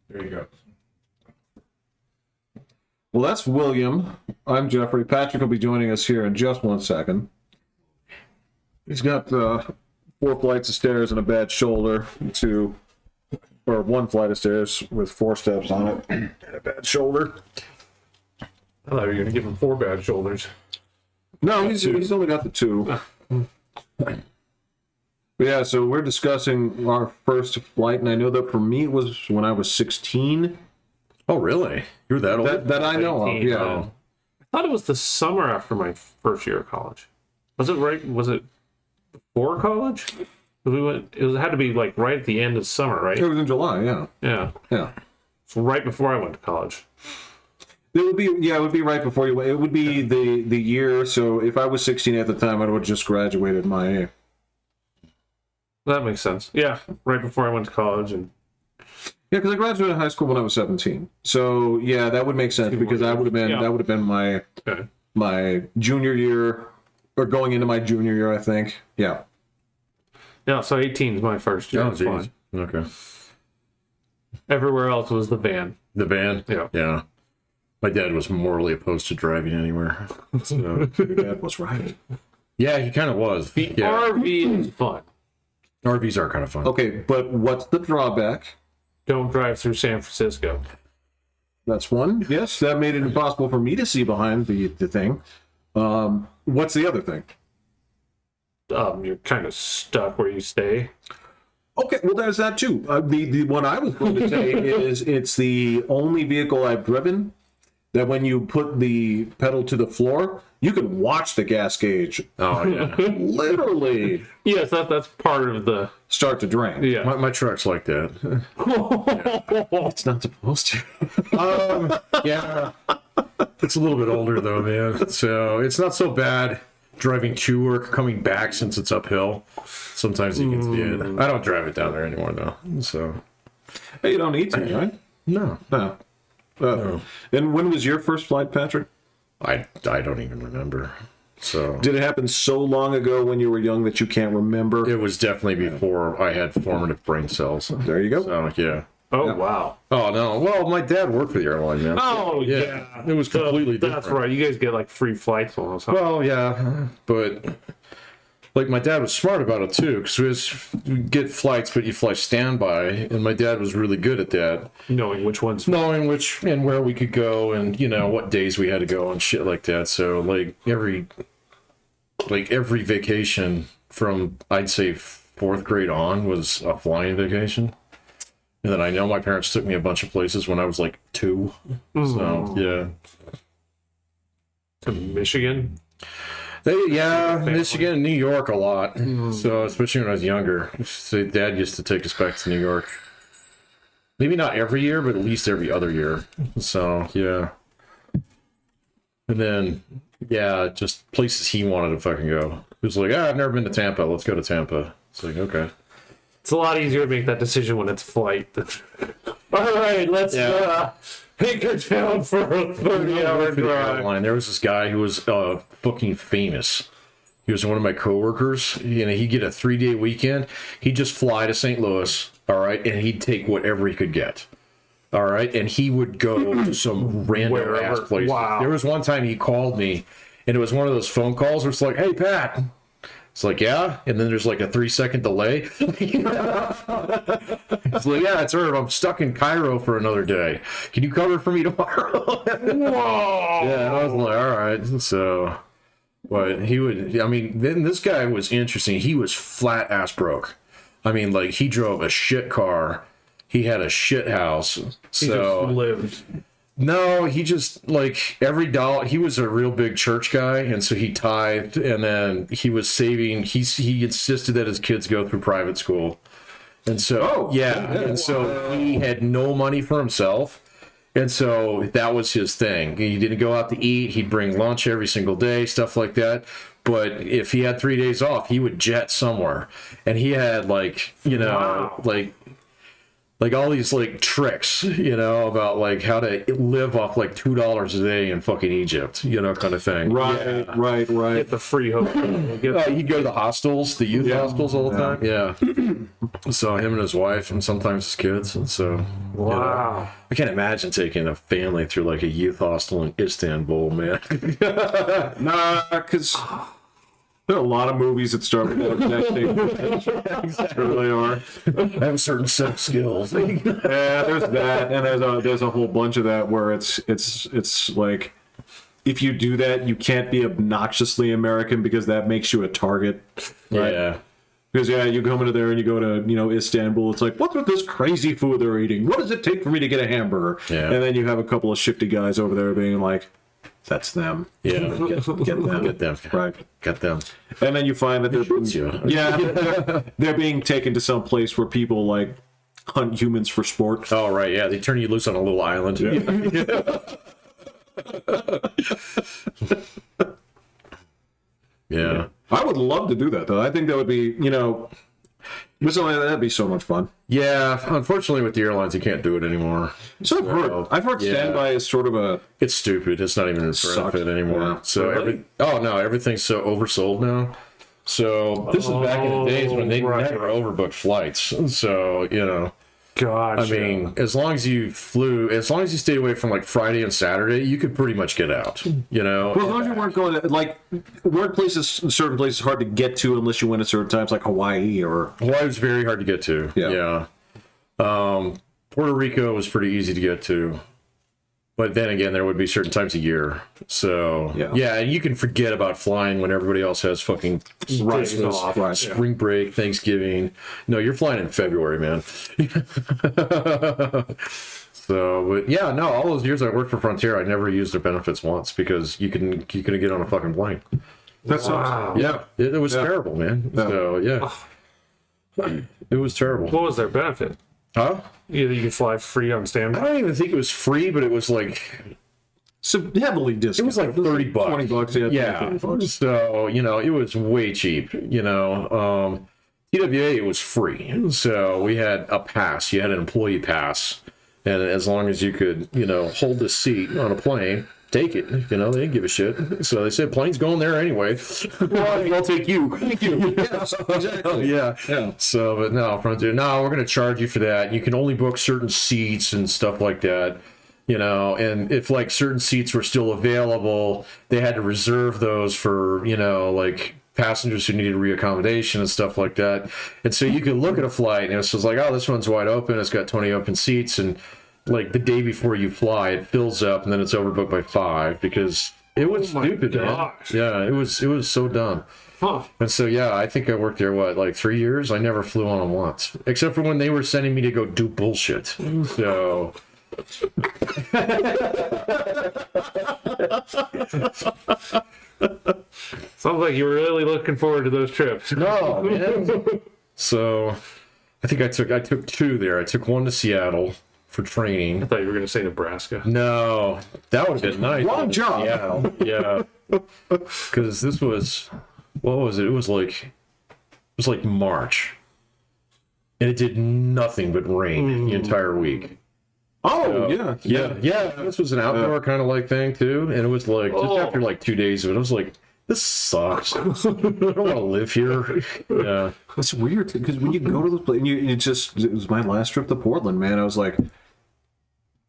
There you go. Well, that's William. I'm Jeffrey. Patrick will be joining us here in just 1 second. He's got 4 flights of stairs and a bad shoulder, or 1 flight of stairs with 4 steps on it and a bad shoulder. I thought you were going to give him 4 bad shoulders. No, he's only got the 2. But yeah, so we're discussing our first flight, and I know that for me it was when I was 16. Oh, really? You're that old? That I know of, yeah. I thought it was the summer after my first year of college. Was it right? Was it before college? We went. It had to be like right at the end of summer, right? It was in July, yeah. Yeah. Yeah. So right before I went to college. It would be right before you went. It would be the year, so if I was 16 at the time, I would have just graduated my... That makes sense. Yeah, right before I went to college. And yeah, because I graduated high school when I was 17. So yeah, that would make sense because that would have been my junior year, or going into my junior year, I think. Yeah. Yeah, so 18 is my first year. Oh, geez. Okay. Everywhere else was the van. The van? Yeah. Yeah. My dad was morally opposed to driving anywhere. So. Your dad was right. Yeah, he kind of was. The RV is fun. RVs are kind of fun. Okay, but what's the drawback? Don't drive through San Francisco. That's one. Yes, that made it impossible for me to see behind the thing. What's the other thing? You're kind of stuck where you stay. Okay, well, there's that too. The one I was going to say is it's the only vehicle I've driven that when you put the pedal to the floor, you can watch the gas gauge. Oh, yeah. Literally. Yes, that's part of the... Start to drain. Yeah. My truck's like that. It's not supposed to. Yeah. It's a little bit older, though, man. So it's not so bad driving to work, coming back since it's uphill. Sometimes you can see it. I don't drive it down there anymore, though. So. Hey, you don't need to, right? No. No. No. And when was your first flight, Patrick? I don't even remember. So did it happen so long ago when you were young that you can't remember? It was definitely before I had formative brain cells. There you go. So yeah. Oh, wow. Oh, no. Well, my dad worked for the airline, man. Oh, yeah. It was completely different. That's right. You guys get like free flights almost. Huh? Well, yeah. But like my dad was smart about it too, because we get flights, but you fly standby, and my dad was really good at that. Knowing which ones. Knowing which and where we could go, and what days we had to go and shit like that. So like every vacation from I'd say 4th grade on was a flying vacation. And then I know my parents took me a bunch of places when I was like 2. So yeah. To Michigan. Michigan and New York a lot. So especially when I was younger, so Dad used to take us back to New York. Maybe not every year, but at least every other year. So yeah. And then just places he wanted to fucking go. He was like, I've never been to Tampa. Let's go to Tampa. It's like, okay. It's a lot easier to make that decision when it's flight. All right, let's anchor down for a 30-hour drive. There was this guy who was fucking famous. He was one of my coworkers. He'd get a 3-day weekend. He'd just fly to St. Louis, all right, and he'd take whatever he could get. All right, and he would go to some random ass place. Wow. There was one time he called me, and it was one of those phone calls where it's like, "Hey, Pat." It's like, yeah, and then there's like a 3-second delay. It's like, yeah, it's Herb. I'm stuck in Cairo for another day. Can you cover for me tomorrow? Whoa! Yeah, and I was like, all right. So, but then this guy was interesting. He was flat ass broke. I mean, like, he drove a shit car. He had a shit house. He So just lived. No, he just, like, every dollar, he was a real big church guy, and so he tithed, and then he was saving, he insisted that his kids go through private school. And so, so he had no money for himself, and so that was his thing. He didn't go out to eat, he'd bring lunch every single day, stuff like that. But if he had 3 days off, he would jet somewhere. And he had, like, like all these like tricks, about like how to live off like $2 a day in fucking Egypt, kind of thing. Right, Yeah. right. Get the free hotel. He'd go to the hostels, the youth hostels all the time. Yeah. So him and his wife and sometimes his kids. And so, Wow. I can't imagine taking a family through like a youth hostel in Istanbul, man. Nah, because there are a lot of movies that start with that exact thing. There really are. I have a certain set of skills. Yeah, there's that, and there's a whole bunch of that where it's like, if you do that, you can't be obnoxiously American because that makes you a target. Right? Yeah. Because you come into there and you go to Istanbul. It's like, what's with this crazy food they're eating? What does it take for me to get a hamburger? Yeah. And then you have a couple of shifty guys over there being like, that's them. Yeah. Get them. Get them. Right. Get them. And then you find that they're being taken to some place where people like hunt humans for sport. Oh, right. Yeah. They turn you loose on a little island. Yeah. I would love to do that though. I think that would be, with something like that, that'd be so much fun. Yeah. Unfortunately, with the airlines, you can't do it anymore. So I've heard standby is sort of a It's stupid. It's not even a benefit anymore. Yeah. So everything's so oversold now. So this is back in the days when they never overbooked flights. So Gosh. Oh, I mean, as long as you stayed away from like Friday and Saturday, you could pretty much get out. Well, as long as you weren't going to certain places hard to get to unless you went at certain times, like Hawaii or Hawaii was very hard to get to. Yeah. Puerto Rico was pretty easy to get to. But then again, there would be certain times a year. So, and you can forget about flying when everybody else has fucking Christmas, Right. spring break, Thanksgiving. No, you're flying in February, man. All those years I worked for Frontier, I never used their benefits once because you couldn't get on a fucking plane. That's awesome. Yeah, it was terrible, man. Yeah. So, it was terrible. What was their benefit? Huh? Either you could fly free on I standby. don't even think it was free, but it was like So heavily discounted. it was like $30, $20, yeah. $20. So it was way cheap. TWA it was free, so we had a pass. You had an employee pass, and as long as you could hold the seat on a plane, take it. They didn't give a shit. So they said plane's going there anyway. I'll take you. Thank you. Yes, exactly. Yeah. Yeah. So, but no, Frontier, no, we're going to charge you for that. You can only book certain seats and stuff like that. And if like certain seats were still available, they had to reserve those for, like passengers who needed reaccommodation and stuff like that. And so you could look at a flight and it's just like, oh, this one's wide open. It's got 20 open seats. And like the day before you fly, it fills up and then it's overbooked by 5 because it was stupid, man. gosh. Yeah, it was so dumb. Huh. And so, I think I worked there, like 3 years? I never flew on them once. Except for when they were sending me to go do bullshit. So... Sounds like you were really looking forward to those trips. No, man. So, I think I took 2 there. I took 1 to Seattle for training. I thought you were going to say Nebraska. No, that would have been nice. Wrong job. Seattle. Yeah. Because this was... What was it? It was like March. And it did nothing but rain the entire week. Oh, Yeah. This was an outdoor kind of like thing too, and it was like just after like 2 days of it, I was like, "This sucks. I don't want to live here." Yeah, That's weird because when you go to this place, and it was my last trip to Portland, man. I was like,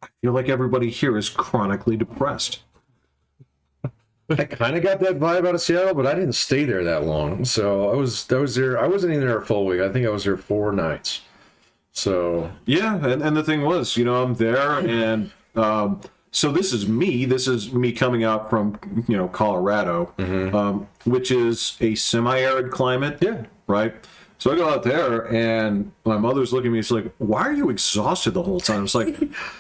I feel like everybody here is chronically depressed. I kind of got that vibe out of Seattle, but I didn't stay there that long. So I was there. I wasn't even there a full week. I think I was there 4 nights. So Yeah, and the thing was, I'm there, and so this is me coming out from Colorado, which is a semi-arid climate. Yeah. Right. So I go out there, and my mother's looking at me. It's like, "Why are you exhausted the whole time?" It's like,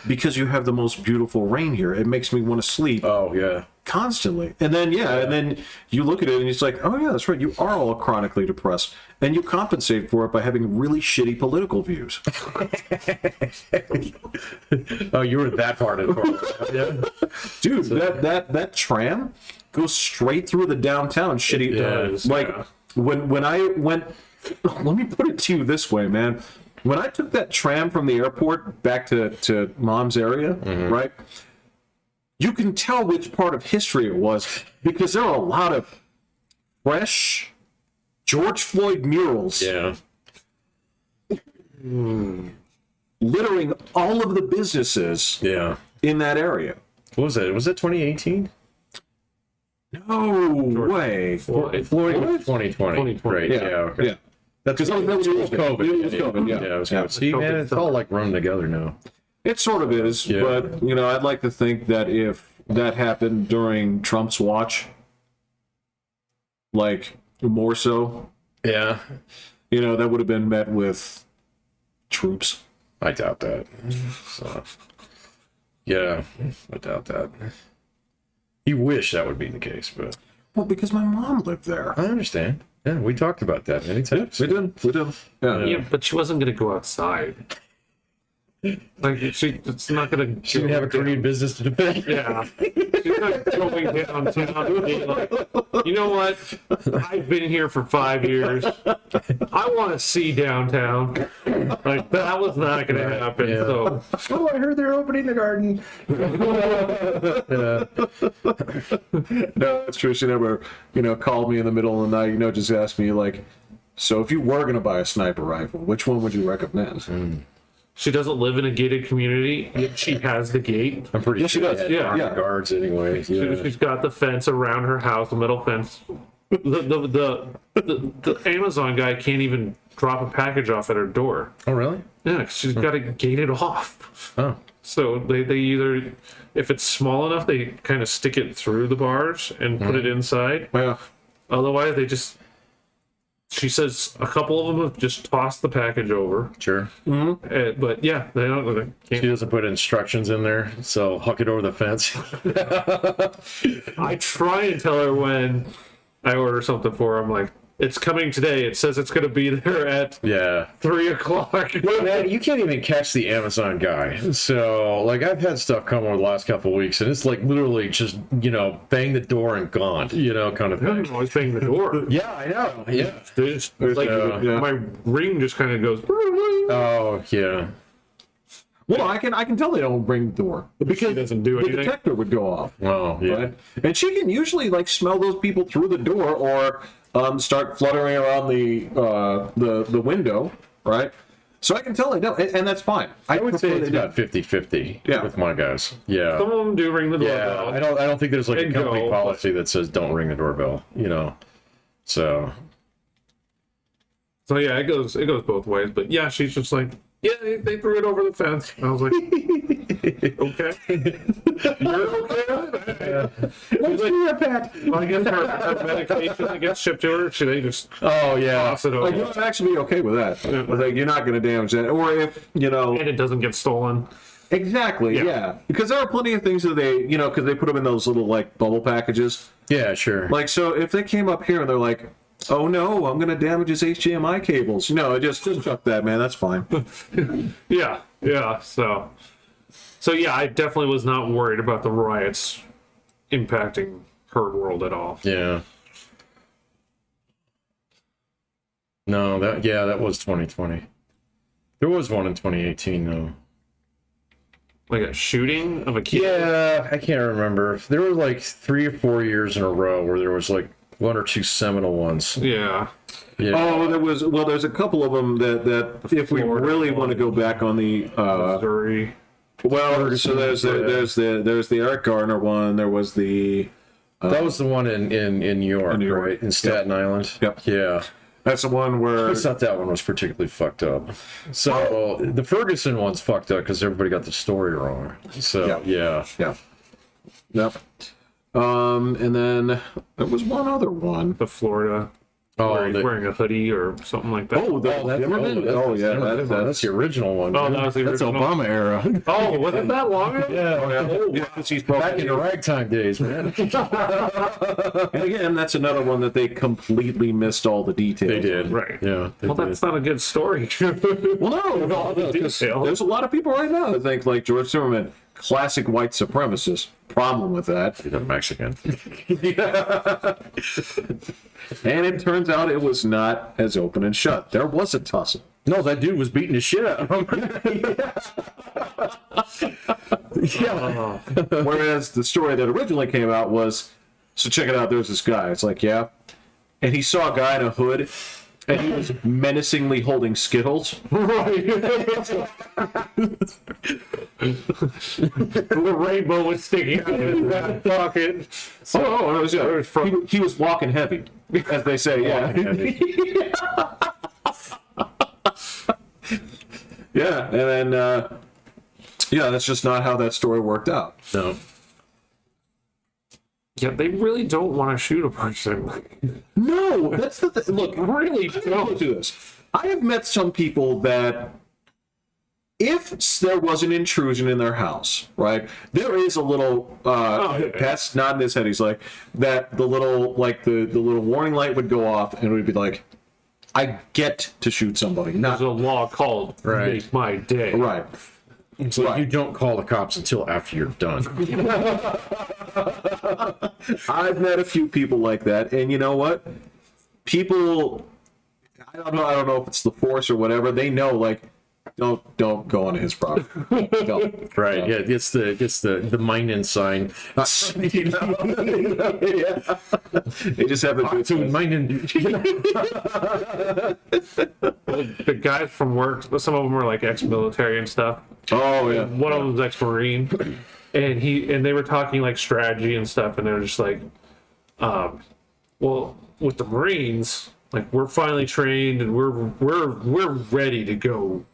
"Because you have the most beautiful rain here. It makes me want to sleep." oh yeah, Constantly. And then and then you look at it and it's like, oh yeah, that's right, you are all chronically depressed, and you compensate for it by having really shitty political views. oh, you were that part of it. Yeah. Dude, that tram goes straight through the downtown shitty It does, like yeah. when I went, let me put it to you this way, man. when I took that tram from the airport back to Mom's area, right? You can tell which part of history it was because there are a lot of fresh George Floyd murals Yeah. littering all of the businesses Yeah. in that area. What was that? Was that 2018? No way. Floyd. Floyd was 2020. 2020. Right. Yeah. Okay. Yeah. That's Because that was COVID. It was COVID, yeah. Yeah, it was Yeah. COVID. See, man, it's all like run together now. It sort of is, Yeah. but I'd like to think that if that happened during Trump's watch, like more so, Yeah. that would have been met with troops. I doubt that. So, yeah, I doubt that. You wish that would be the case, but Well, because my mom lived there. I understand. Yeah, we talked about that many times. We did. Yeah. Yeah, but she wasn't going to go outside. Like, it's not going to... She didn't have a Korean business to defend. Yeah. She's not going downtown and being like, you know what? I've been here for 5 years. I want to see downtown. Like, that was not going to happen. Yeah. So, Oh, I heard they're opening the garden. No, that's true. She never, called me in the middle of the night, just asked me, like, so if you were going to buy a sniper rifle, which one would you recommend? she doesn't live in a gated community, yet she has the gate. I'm pretty Yes, she sure does. they had Yeah. armed guards anyway. Yeah. She's got the fence around her house, the metal fence. The Amazon guy can't even drop a package off at her door. Oh, really? Yeah, 'cause she's got to gate it off. Oh. So they either, if it's small enough, they kind of stick it through the bars and put it inside. Yeah. Otherwise, she says a couple of them have just tossed the package over. Sure. But yeah, they don't. They She can't. doesn't put instructions in there, so huck it over the fence. I try and tell her when I order something for her, I'm like, it's coming today. It says it's going to be there at Yeah. 3:00. Man, you can't even catch the Amazon guy. So, like, I've had stuff come over the last couple of weeks, and it's like literally just, bang the door and gone. kind of I'm thing. always banging the door. Yeah, I know. Yeah. There's like yeah. my ring just kind of goes. Oh, yeah. Well, I can tell they don't ring the door because She doesn't do the anything. detector would go off. Oh, yeah. Right? And she can usually smell those people through the door or start fluttering around the window, right? So I can tell they don't, and that's fine. I would say prefer it's they about 50-50 Yeah. with my guys. Yeah. Some of them do ring the Yeah. doorbell. I don't think there's like a And company go, policy that says don't ring the doorbell, So, So yeah, it goes both ways. But yeah, she's just like, yeah, they threw it over the fence. I was like, okay, you're okay. Well, I guess her medication that gets shipped to her, they just oh, yeah. toss it Like, over, you'd actually be okay with that. Like, you're not going to damage that. Or if, and it doesn't get stolen. exactly, Yeah. yeah. Because there are plenty of things that they, because they put them in those little, bubble packages. Yeah, sure. Like, so if they came up here and they're like, oh no, I'm going to damage his HDMI cables. No, just chuck that, man. That's fine. Yeah. So yeah, I definitely was not worried about the riots impacting her world at all. Yeah. No, that was 2020. There was one in 2018 though. Like a shooting of a kid. Yeah, I can't remember. There were like 3 or 4 years in a row where there was like 1 or 2 seminal ones. Yeah. Yeah. Oh, there's a couple of them that if we Florida really want to go back on the, Missouri. well, so there's the Eric Garner one. There was the, That was the one in New York, New York. right? In Staten Island. Yep. Yeah. that's the one where, I thought that one was particularly fucked up. So the Ferguson one's fucked up because everybody got the story wrong. So yeah. yep. And then there was one other one. The Florida. Oh, where he's wearing a hoodie or something like that. Zimmerman? That's the original one. Oh, that was the That's original. Obama era. Oh, was it that long ago? Yeah. Because he's broken. Back in the ragtime days, man. And again, that's another one that they completely missed all the details. They did. Right. Yeah. Well, that's not a good story. Well, no, all the 'cause details. there's a lot of people right now that think like George Zimmerman, classic white supremacist. Problem with that. He's a Mexican. And it turns out it was not as open and shut. There was a tussle. No, that dude was beating the shit out of him. Yeah. Whereas the story that originally came out was, so check it out, there's this guy. It's like, yeah. And he saw a guy in a hood, and he was menacingly holding Skittles. Right. The rainbow was sticking out of his back pocket. Oh, no, he was walking heavy, as they say, yeah. Yeah, and then, yeah, that's just not how that story worked out. No. Yeah, they really don't want to shoot a person. No, that's the thing. Look, Really don't do this. I have met some people that if there was an intrusion in their house, right, there is a little, Pat's nodding his head, he's like, that the little, like, the little warning light would go off, and it would be like, I get to shoot somebody, not... There's a law called Right. Make My Day. Right. So Right. you don't call the cops until after you're done. I've met a few people like that, and you know what? People, I don't know if it's the force or whatever, they know, like, don't go onto his property. Don't. Right. Yeah. It's the mine sign. You know? Yeah. They just have a good To mine The guys from work, some of them were like ex-military and stuff. Oh yeah. One of them was ex-Marine, and they were talking like strategy and stuff, and they were just like, well, with the Marines, like we're finally trained and we're ready to go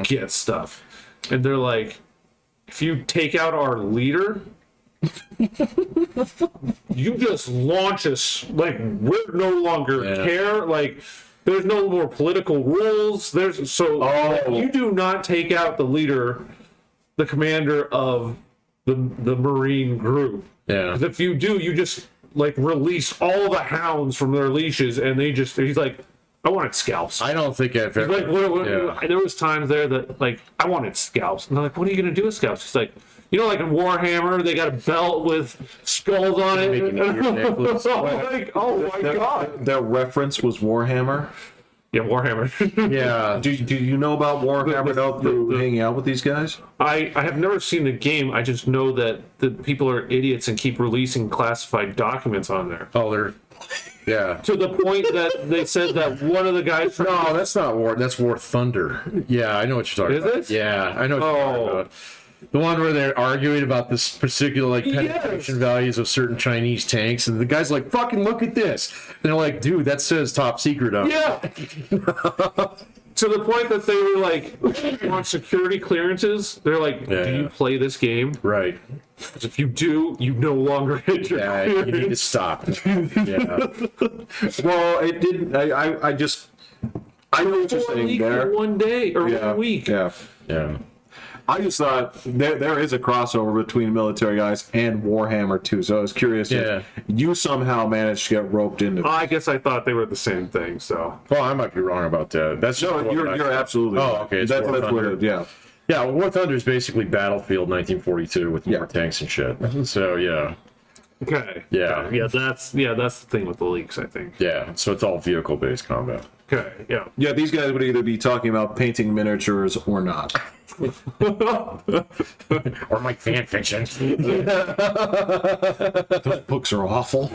get stuff, and they're like, if you take out our leader, you just launch us, like we're no longer care, like there's no more political rules, you do not take out the leader, the commander of the Marine group. Yeah. 'Cause if you do, you just like release all the hounds from their leashes, and he's like, I wanted scalps. I don't think I've ever. Like, there was times there that like I wanted scalps, and they're like, "What are you gonna do with scalps?" It's like, like in Warhammer, they got a belt with skulls on it. Making it your necklace. Like, oh my god! That reference was Warhammer. Yeah, Warhammer. Yeah. Do you know about Warhammer through hanging out with these guys? I have never seen the game. I just know that the people are idiots and keep releasing classified documents on there. Oh, they're. Yeah. To the point that they said that one of the guys. No, that's not War. That's War Thunder. Yeah, I know what you're talking Is about. it? Yeah, I know what you're talking about. The one where they're arguing about this particular like penetration values of certain Chinese tanks, and the guy's like, "Fucking look at this!" And they're like, "Dude, that says top secret on it." Yeah. To the point that they were like on security clearances. They're like, "Do you play this game?" Right. Because if you do, you no longer hit your Yeah, clearance. you need to stop. Yeah. Well, it didn't. I know what you're saying there. One day or 1 week. Yeah. Yeah. I just thought there is a crossover between military guys and Warhammer too. So I was curious if you somehow managed to get roped into. I guess I thought they were the same thing. So Well, I might be wrong about that. That's No, you're absolutely. Oh, right. okay, it's That's War what Thunder. it. Yeah. Yeah, War Thunder is basically Battlefield 1942 with more tanks and shit. So yeah. okay. Yeah. Yeah, that's the thing with the leaks, I think. Yeah. So it's all vehicle based combat. Okay. Yeah. Yeah, these guys would either be talking about painting miniatures or not. Or my fan fiction. Those books are awful.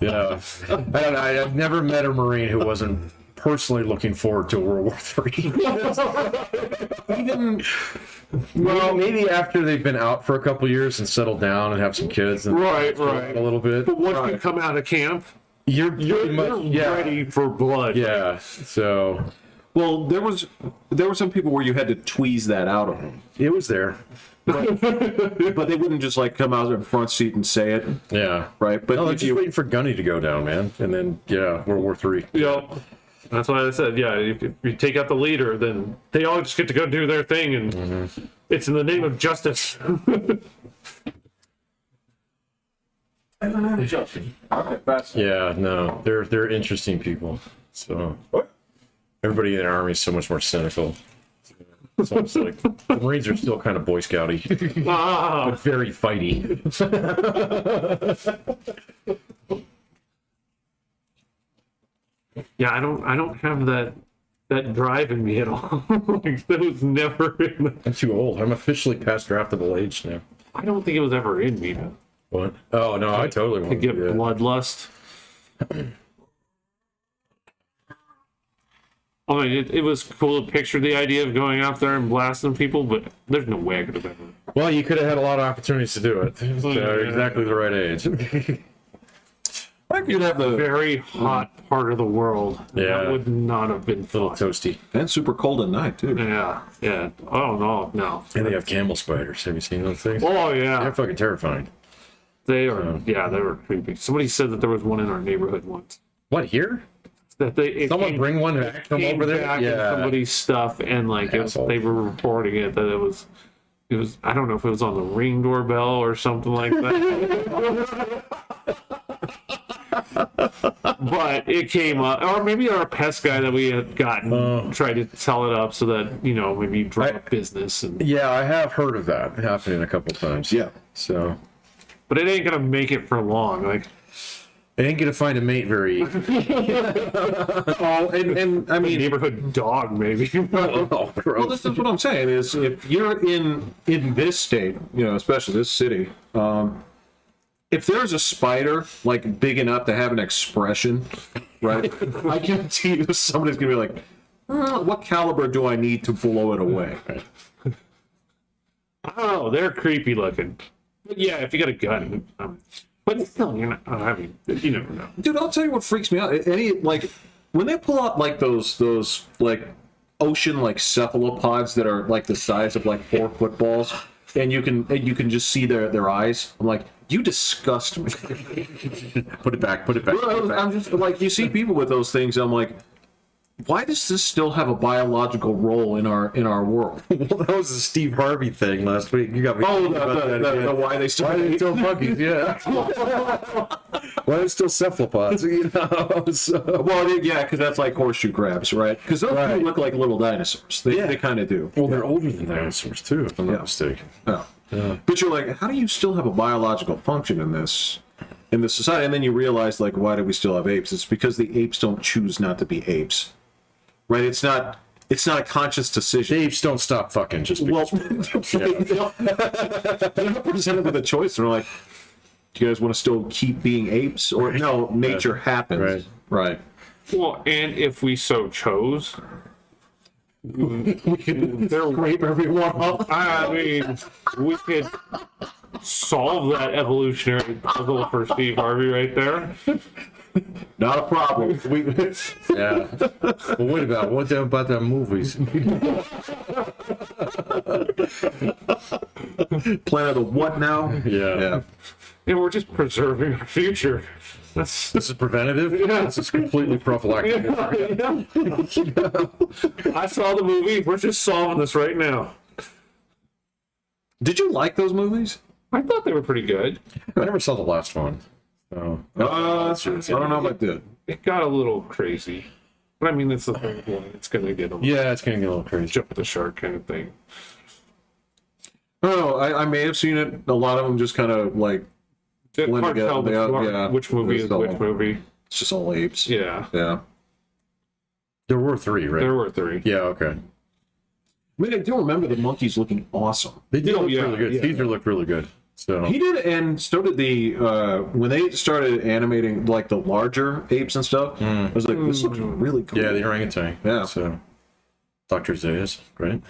Yeah. I've never met a Marine who wasn't personally looking forward to World War III. Even maybe after they've been out for a couple years and settled down and have some kids and Right. a little bit. But once you come out of camp, You're you're ready for blood. Yeah. So Well, there were some people where you had to tweeze that out of them, it was there. but they wouldn't just like come out in the front seat and say it, Yeah. right? But No, they're if just you, waiting for Gunny to go down, man. And then World War III. Yeah. That's why I said, if you take out the leader, then they all just get to go do their thing, and it's in the name of justice. Yeah, no. They're interesting people. So everybody in the army is so much more cynical. It's almost like the Marines are still kind of Boy Scouty, but very fighty. Yeah, I don't have that drive in me at all. Like, that was never in the, I'm too old. I'm officially past draftable age now. I don't think it was ever in me to What? Oh no, I totally want to get do that. bloodlust. I mean, it was cool to picture the idea of going out there and blasting people, but there's no way I could have ever. Well, you could have had a lot of opportunities to do it. So exactly the right age. I think you'd have the Very hot part of the world. Yeah. That would not have been A little fun. toasty. and super cold at night too. Yeah, yeah. Oh, no. And they have camel spiders. Have you seen those things? Oh, They're yeah. fucking terrifying. They are, yeah, they were creepy. Somebody said that there was one in our neighborhood once. What, here? That it Someone came- bring one back from came over there? back in somebody's stuff, and like Asshole. they were reporting it that it was I don't know if it was on the Ring doorbell or something like that. But it came up, or maybe our pest guy that we had gotten tried to tell it up so that maybe drop business, Yeah, I have heard of that happening a couple times. Yeah. So but it ain't gonna make it for long. Like, I ain't gonna find a mate very. Oh, and I mean, neighborhood dog, maybe. Oh, well, gross. this is what I'm saying is if you're in this state, especially this city, if there's a spider like big enough to have an expression, right? I guarantee you somebody's gonna be like, what caliber do I need to blow it away? Oh, they're creepy looking. But yeah, if you got a gun, but still, you're not. I mean, you never know. Dude, I'll tell you what freaks me out. Any like when they pull out like those like ocean like cephalopods that are like the size of like 4 footballs, and you can just see their eyes. I'm like, you disgust me. Put it back. Put it back. Well, I'm just like, you see people with those things. I'm like, why does this still have a biological role in our world? Well, that was a Steve Harvey thing last week. You got me. Oh, thinking about that again. the why they still Why are they still monkeys? Yeah. Why are they still cephalopods? So. well, yeah, because that's like horseshoe crabs, right? Because those do look like little dinosaurs. They kind of do. Well, they're older than dinosaurs too, if I'm not mistaken. Oh. But you're like, how do you still have a biological function in this society? And then you realize, like, why do we still have apes? It's because the apes don't choose not to be apes, right? It's not a conscious decision. The apes don't stop fucking just Well, because. they're not presented with a choice. They're like, do you guys want to still keep being apes, or no? Nature happens, right? Well, and if we so chose, We can scrape everyone up. I mean, we could solve that evolutionary puzzle for Steve Harvey right there. Not a problem. Yeah. Well, wait what about the movies? Planet of the what now? Yeah. And we're just preserving our future. That's This is preventative. Yeah. This is completely prophylactic. I saw the movie. We're just solving this right now. Did you like those movies? I thought they were pretty good. I never saw the last one. So. I don't know if I did. It got a little crazy. But I mean, it's the third one. It's going to get a little Yeah, it's gonna get a little crazy. jump the shark kind of thing. I don't know. I may have seen it. A lot of them just kind of like It's blend hard to tell together. which movie is which movie. It's just all apes. Yeah, Yeah. There were 3, right? there were 3. Yeah, okay. I mean, I do remember the monkeys looking awesome. They did Oh, look yeah, really good. yeah. Caesar looked really good. So He did, and so did the when they started animating like the larger apes and stuff. I was like, this looks really cool. yeah, the orangutan. Yeah. So Dr. Zayas, right?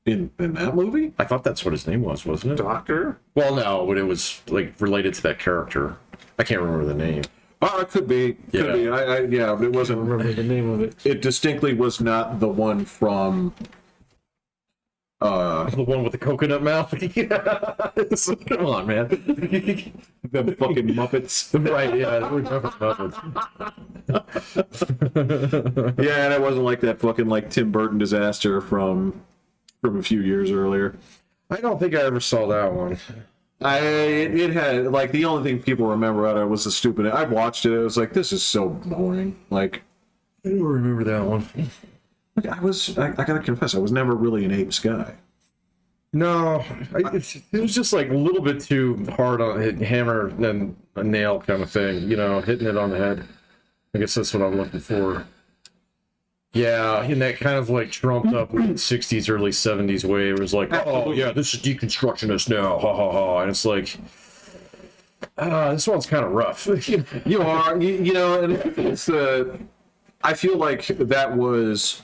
in that movie. I thought that's what his name was, wasn't it? Doctor? Well, no, but it was like related to that character. I can't remember the name. Oh, it could be. Could Yeah. be. Yeah, but it wasn't. Remember the name of it. It distinctly was not the one from. The one with the coconut mouth. Yeah. Come on, man. The fucking Muppets. Right? Yeah, we remember Muppets. Yeah, and it wasn't like that fucking like Tim Burton disaster from a few years earlier. I don't think I ever saw that one. It had like the only thing people remember out of it was the stupid. I watched it. It was like, this is so boring. Like I don't remember that one. I gotta confess, I was never really an apes guy. No, it was just like a little bit too hard on hammer and a nail kind of thing, hitting it on the head. I guess that's what I'm looking for. Yeah, in that kind of like trumped up 60s, early 70s way, it was like, oh yeah, this is deconstructionist now, ha ha ha, and it's like, this one's kind of rough. You are, you know, and it's I feel like that was.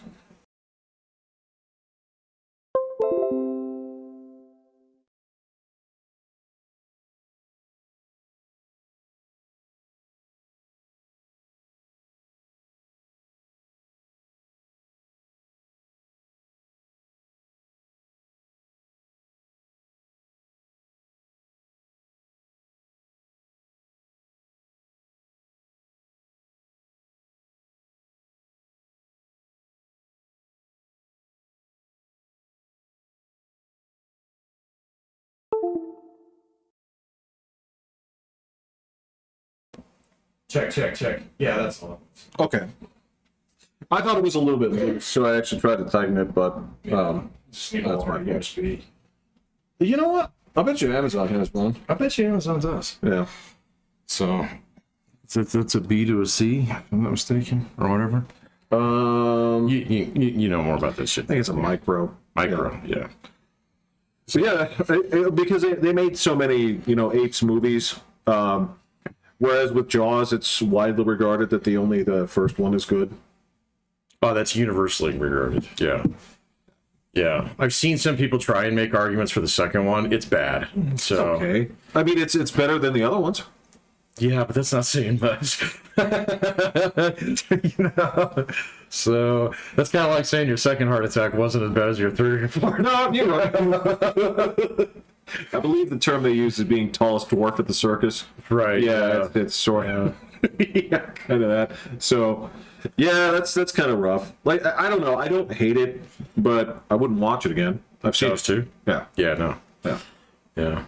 Check. Yeah, that's all. Okay. I thought it was a little bit loose, so I actually tried to tighten it, but Just need that's more my USB. you know what? I bet you Amazon has one. I bet you Amazon does. Yeah. So, it's a B to a C, if I'm not mistaken, or whatever. You know more about this shit. I think it's a micro. Yeah. So yeah, because they made so many, you know, apes movies. Whereas with Jaws, it's widely regarded that only the first one is good. Oh, that's universally regarded. Yeah. Yeah. I've seen some people try and make arguments for the second one. It's bad. So Okay. I mean, it's better than the other ones. yeah, but that's not saying much. You know? So that's kind of like saying your second heart attack wasn't as bad as your third or fourth. No, you're right. I believe the term they use is being tallest dwarf at the circus. Right. Yeah, it's sort of yeah, kind of that. So, yeah, that's kind of rough. Like, I don't know. I don't hate it, but I wouldn't watch it again. I've seen Those it. two? Yeah, Yeah, no. yeah. Yeah.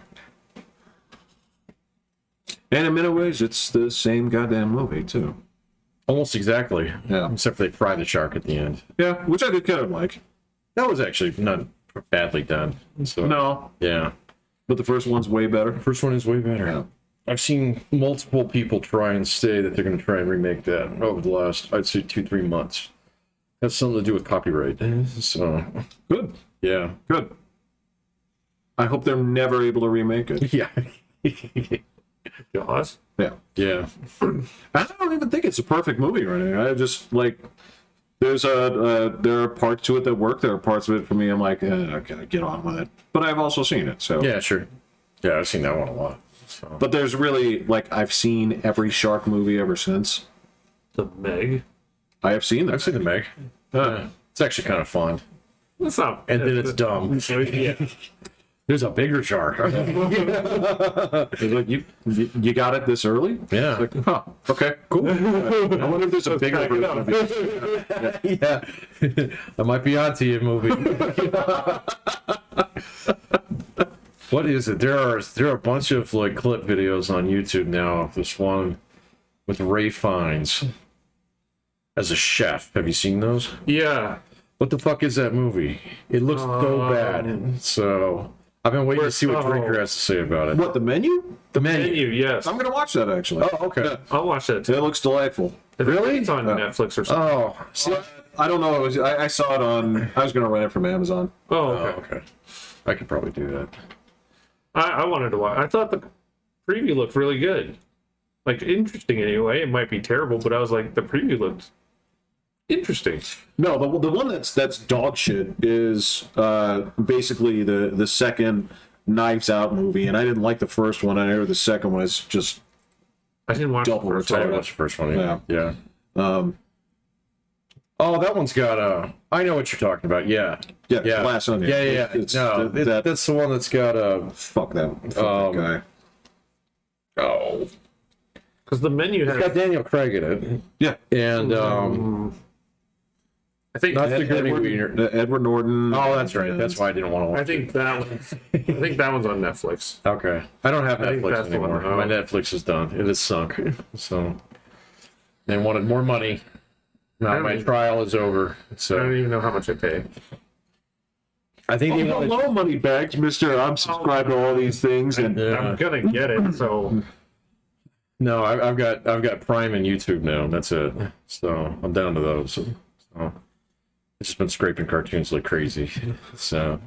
And in many ways, it's the same goddamn movie too. Almost exactly. Yeah. Except for they fry the shark at the end. Yeah, which I did kind of like. That was actually not badly done. So No, yeah. but the first one's way better. The first one is way better. Yeah. I've seen multiple people try and say that they're going to try and remake that over the last, I'd say, 2-3 months. Has something to do with copyright. So, Good, yeah. good. I hope they're never able to remake it. Yeah. Jaws. Yeah. Yeah. I don't even think it's a perfect movie or anything. I just like there are parts to it that work. There are parts of it for me. I'm like, okay, get on with it. But I've also seen it. So Yeah, sure. Yeah, I've seen that one a lot. So. But there's really like I've seen every shark movie ever since. The Meg. I have seen them. I've seen the Meg. It's actually kind of fun. It's not. And then it's dumb. Yeah. There's a bigger shark. It's like you got it this early. Yeah. Like, huh, okay, cool. I wonder if there's a bigger Back it up. version. Yeah. I might be onto you, movie. What is it? There are a bunch of like clip videos on YouTube now of this one with Ray Fiennes as a chef. Have you seen those? Yeah. What the fuck is that movie? It looks so bad. So I've been waiting to see what Drinker has to say about it. What, the menu? The Menu, yes. I'm gonna watch that actually. Oh, okay. Yeah. I'll watch that too. It looks delightful. Really? It's on Netflix or something. Oh, see, I don't know. I saw it on. I was gonna rent it from Amazon. Oh, okay. okay. I could probably do that. I wanted to watch. I thought the preview looked really good. Like, interesting anyway. It might be terrible, but I was like, the preview looked interesting. No, the one that's dog shit is basically the second Knives Out movie, and I didn't like the first one. I heard the second one is just I didn't watch double the first I retarded. didn't watch the first one. Yeah. Yeah. Um, Oh, that one's got I know what you're talking about. Yeah. yeah, Yeah. Glass Onion. Yeah. It's No, that that's the one that's got fuck that guy. Oh, Because the menu it's got has. Daniel Craig in it, Yeah, and I think not Sigourney Weaver. Edward Norton. Oh, that's right. That's why I didn't want to watch. I think that one's. I think that one's on Netflix. Okay, I don't have I think Netflix that's the one. anymore. My Netflix is done. It is sunk. So they wanted more money. Now don't my even- trial is over. I don't So even know how much I pay. I think they wanted. Hello, money bags, Mister. I'm subscribed to all these things, and Yeah. I'm gonna get it, so No, I've got Prime and YouTube now. That's it. So I'm down to those. So I've just been scraping cartoons like crazy. So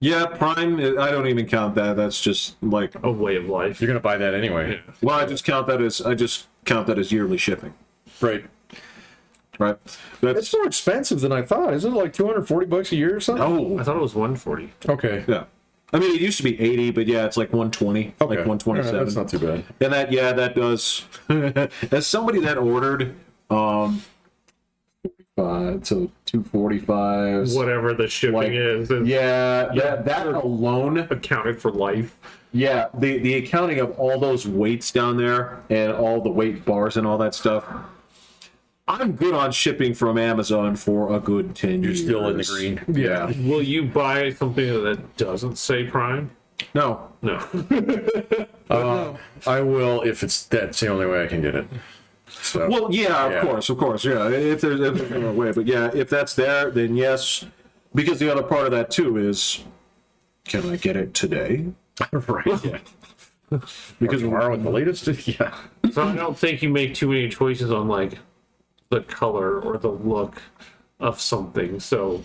Yeah, Prime. I don't even count that. That's just like, A way of life. you're gonna buy that anyway, well, I just count that as yearly shipping, right? right? It's more expensive than I thought. Isn't it like $240 a year or something? Oh, I thought it was 140. Okay. yeah. I mean, it used to be 80, but yeah, it's like 120, Okay. like 127. All right, that's not too bad. And that does. As somebody that ordered, 45, so 245. Whatever the shipping Like, is. Yeah, that alone. Accounted for life. Yeah, the accounting of all those weights down there and all the weight bars and all that stuff. I'm good on shipping from Amazon for a good 10 You're years. still in the green. Yeah. Will you buy something that doesn't say Prime? No. No. I will if that's the only way I can get it. So Well, yeah, Yeah. of course, yeah. If there's no way, but yeah, if that's there, then yes. Because the other part of that too is, can I get it today? right. Yeah. Because Tomorrow with the latest. Yeah. So I don't think you make too many choices on like the color or the look of something. So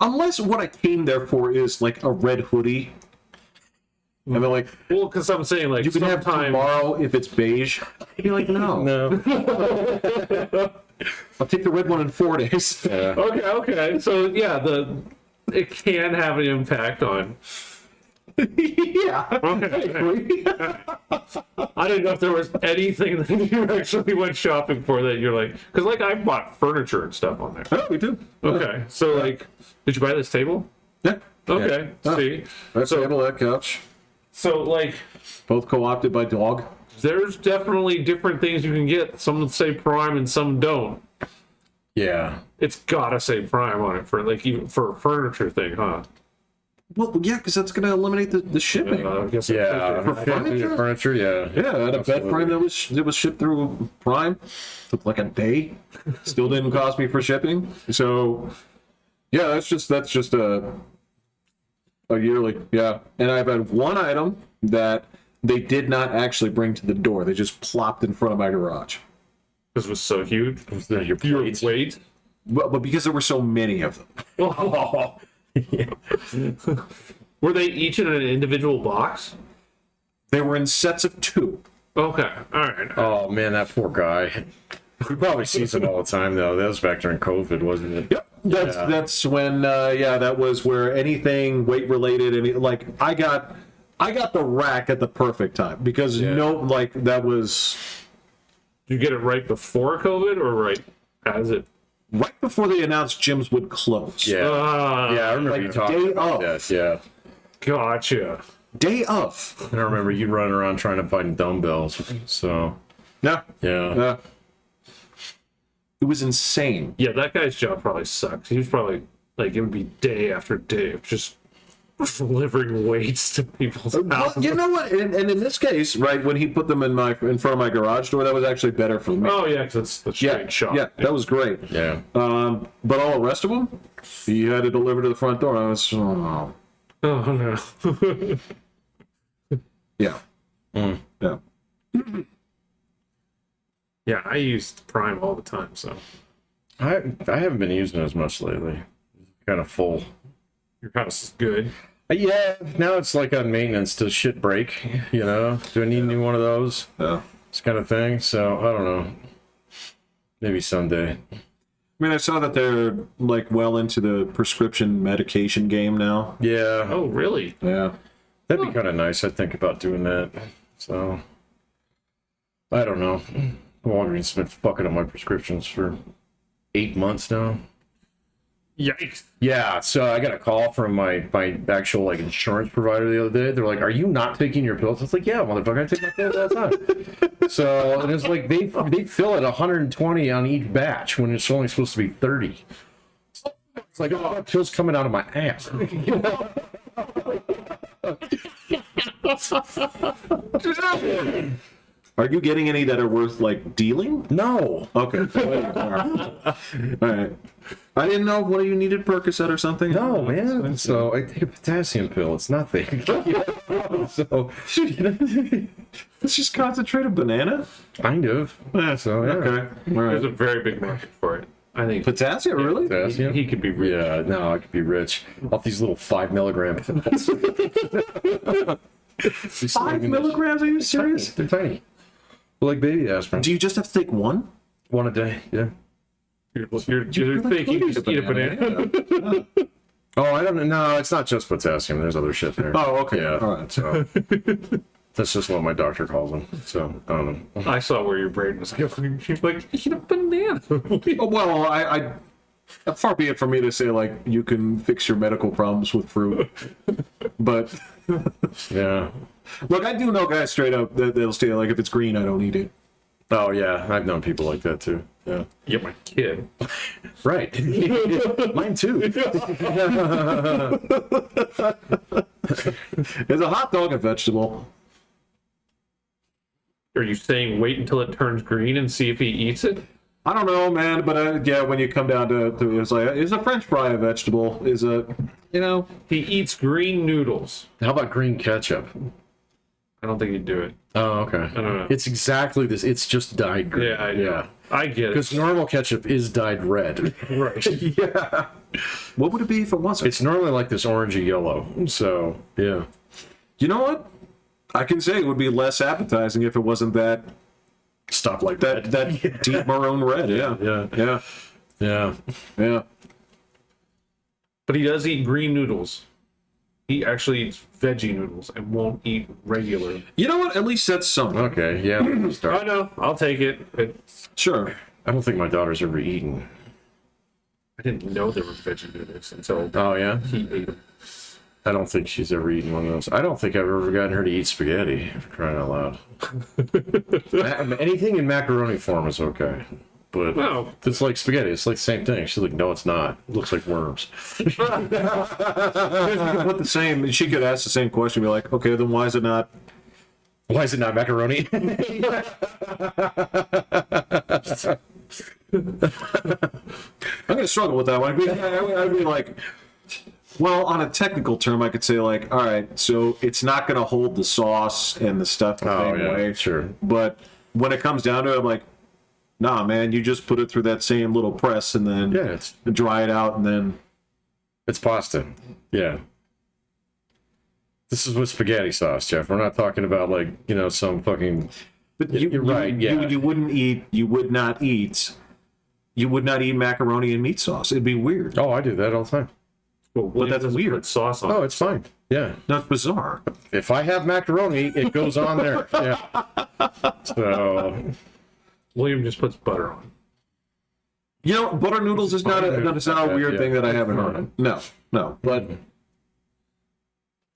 unless what I came there for is like a red hoodie, I mean, like, well, because I'm saying like you can have sometime tomorrow if it's beige. I'd be like, no. No. I'll take the red one in 4 days. Yeah. Okay. So yeah, it can have an impact on. Yeah. Okay. I didn't know if there was anything that you actually went shopping for that you're like, because like I bought furniture and stuff on there. Oh, we do. Okay, so like, did you buy this table? Yeah. Okay, Yeah. see, That So- table, that couch, so like, both co-opted by dog. there's definitely different things you can get. Some say Prime and some don't. Yeah. It's gotta say Prime on it for like even for a furniture thing, huh? Well, yeah, because that's going to eliminate the shipping. I guess Yeah. For furniture? Furniture. Yeah. Yeah, I had a bed Absolutely. frame that was shipped through Prime. Took like a day. Still didn't cost me for shipping. So yeah, that's just a yearly. Yeah. And I've had one item that they did not actually bring to the door. They just plopped in front of my garage. this was so huge. Was that your Your plates? weight. But because there were so many of them. Oh. Were they each in an individual box? They were in sets of 2. Okay, all right. Oh man, that poor guy. We probably sees him all the time though. That was back during COVID, wasn't it? Yep. That's when that was where anything weight related, like I got the rack at the perfect time because that was Did you get it right before COVID or right as it? right before they announced gyms would close. Yeah. Yeah, I remember Like you talking day about of. that. Yeah. Gotcha. Day of. I remember you running around trying to find dumbbells. So Yeah. yeah. Yeah. It was insane. Yeah, that guy's job probably sucks. He was probably like it would be day after day of just delivering weights to people's Well, houses. you know what? And in this case, right, when he put them in front of my garage door, that was actually better for me. Oh yeah, because it's the straight shot. Yeah, that was great. Yeah. But all the rest of them, he had to deliver to the front door. I was, oh, Oh no. yeah. Yeah. Yeah, I use Prime all the time, so I haven't been using it as much lately. Kind of full. your house is good. Yeah, now it's like on maintenance. Does shit break? You know? Do I need a new one of those? Yeah. This kind of thing. So I don't know. Maybe someday. I mean, I saw that they're like well into the prescription medication game now. Yeah. Oh really? Yeah. That'd be kind of nice. I'd think about doing that. So I don't know. Walgreens has been fucking up my prescriptions for 8 months now. Yikes. Yeah, so I got a call from my actual like insurance provider the other day. They're like, "Are you not taking your pills?" It's like, "Yeah, motherfucker, I take my pills all the time." So and it's like they fill it 120 on each batch when it's only supposed to be 30. It's like, oh, that pill's coming out of my ass. Are you getting any that are worth like dealing? No. Okay. All right. I didn't know what you needed, Percocet or something. No, man. So I take a potassium pill. It's nothing. So It's just concentrated banana? Kind of. So, yeah. Okay. All There's a right. very big market for it. I think Potassium, really? Potassium? he could be rich. Yeah, no, I could be rich off these little 5 milligram pills. 5 milligrams? Are you serious? They're tiny. They're like baby aspirin. Do you just have to take one? One a day, yeah. You're thinking you just eat a banana. Oh, I don't know. No, it's not just potassium. There's other shit there. Oh, okay. Yeah. All right. So that's just what my doctor calls them. So I don't know. I saw where your brain was going. You're like, eat a banana. Oh, well, I far be it for me to say, like, you can fix your medical problems with fruit. But, Yeah. look, I do know guys straight up that they'll say, like, if it's green, I don't eat it. Oh yeah, I've known people like that too. Yeah. You're my kid. Right. Mine too. Is a hot dog a vegetable? Are you saying wait until it turns green and see if he eats it? I don't know, man, but yeah, when you come down to it's like, is a French fry a vegetable? Is a, you know? He eats green noodles. How about green ketchup? I don't think he'd do it. Oh, okay. I don't know. It's exactly this. It's just dyed green. Yeah, I know. Yeah. I get it. Because normal ketchup is dyed red. Right. Yeah. What would it be if it wasn't? It's normally like this orangey yellow. So, yeah. You know what? I can say it would be less appetizing if it wasn't that Stop like that. that deep maroon red. Yeah. Yeah. Yeah. Yeah. Yeah. But he does eat green noodles. He actually eats veggie noodles and won't eat regular. You know what? At least that's something. Okay. Yeah. I Start. know. I'll take it. Sure. I don't think my daughter's ever eaten. I didn't know there were veggie noodles until Oh, yeah? he ate them. I don't think she's ever eaten one of those. I don't think I've ever gotten her to eat spaghetti, for crying out loud. Anything in macaroni form is okay. But No. it's like spaghetti. It's like the same thing. She's like, no, it's not. It looks like worms. Put the same. She could ask the same question. Be like, okay, then why is it not? Why is it not macaroni? I'm gonna struggle with that one. I'd be like, well, on a technical term, I could say like, all right, so it's not gonna hold the sauce and the stuff the Oh, same yeah, way. sure. But when it comes down to it, I'm like, nah, man, you just put it through that same little press and then Yeah, dry it out and then. it's pasta. Yeah. This is with spaghetti sauce, Jeff. We're not talking about like, some fucking. But You're right, yeah. You would not eat macaroni and meat sauce. It'd be weird. Oh, I do that all the time. Well, that's doesn't weird. put sauce on. Oh, it's fine. Yeah. That's bizarre. If I have macaroni, it goes on there. Yeah. So, William just puts butter on. You know, butter noodles is not a weird Yeah. thing that I haven't heard of. No. But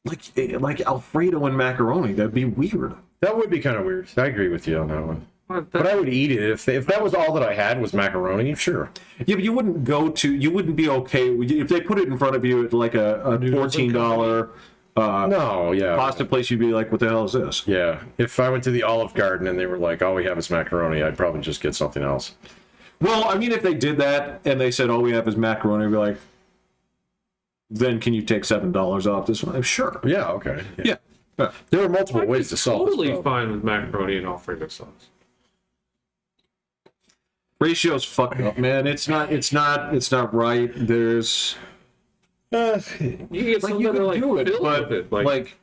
like Alfredo and macaroni, that'd be weird. that would be kind of weird. I agree with you on that one. But But I would eat it if that was all that I had was macaroni. Sure. Yeah, but you wouldn't be okay if they put it in front of you at like a $14 No. Yeah. pasta place. You'd be like, what the hell is this? Yeah. If I went to the Olive Garden and they were like, all we have is macaroni, I'd probably just get something else. Well, I mean, if they did that and they said all we have is macaroni, I'd be like, then can you take $7 off this one? Sure. Yeah. Okay. Yeah. There are multiple ways to solve this totally problem. fine with macaroni and Alfredo sauce. Ratio's fucked up, man. It's not right. There's You get like some you that are could like do it, filled but with it, like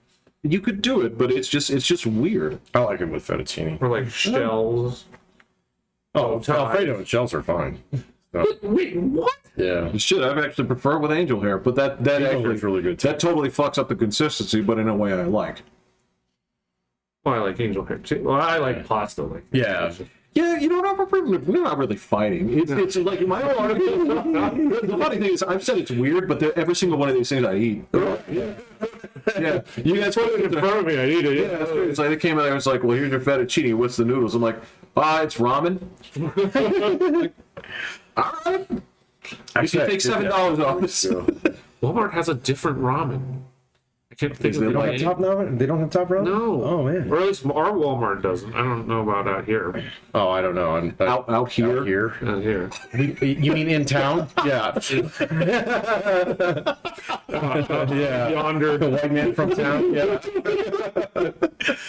you could do it, but it's just weird. I like it with fettuccine. or like shells. Oh, Alfredo and shells are fine. So, Wait, what? yeah. Shit, I've actually prefer it with angel hair, but that Angel actually hair's really good, too. That totally fucks up the consistency, but in a way I like. Well, I like angel hair too. Well, I like pasta. Like Yeah. Yeah, we're not really fighting. It's like my whole article. The funny thing is, I've said it's weird, but every single one of these things I eat. Yeah, you guys put it in front of me. I eat it. Yeah, that's great. It's like they came out. I was like, "Well, here's your fettuccine. What's the noodles?" I'm like, it's ramen." All right. You can take $7 off this. Walmart has a different ramen. I can't think of They the don't have name. top ramen? They don't have top ramen? No. Oh, man. Or at least our Walmart doesn't. I don't know about out here. Oh, I don't know. Out here. Out here. Out here. You mean in town? Yeah. Yeah. Yonder. The white man from town? Yeah.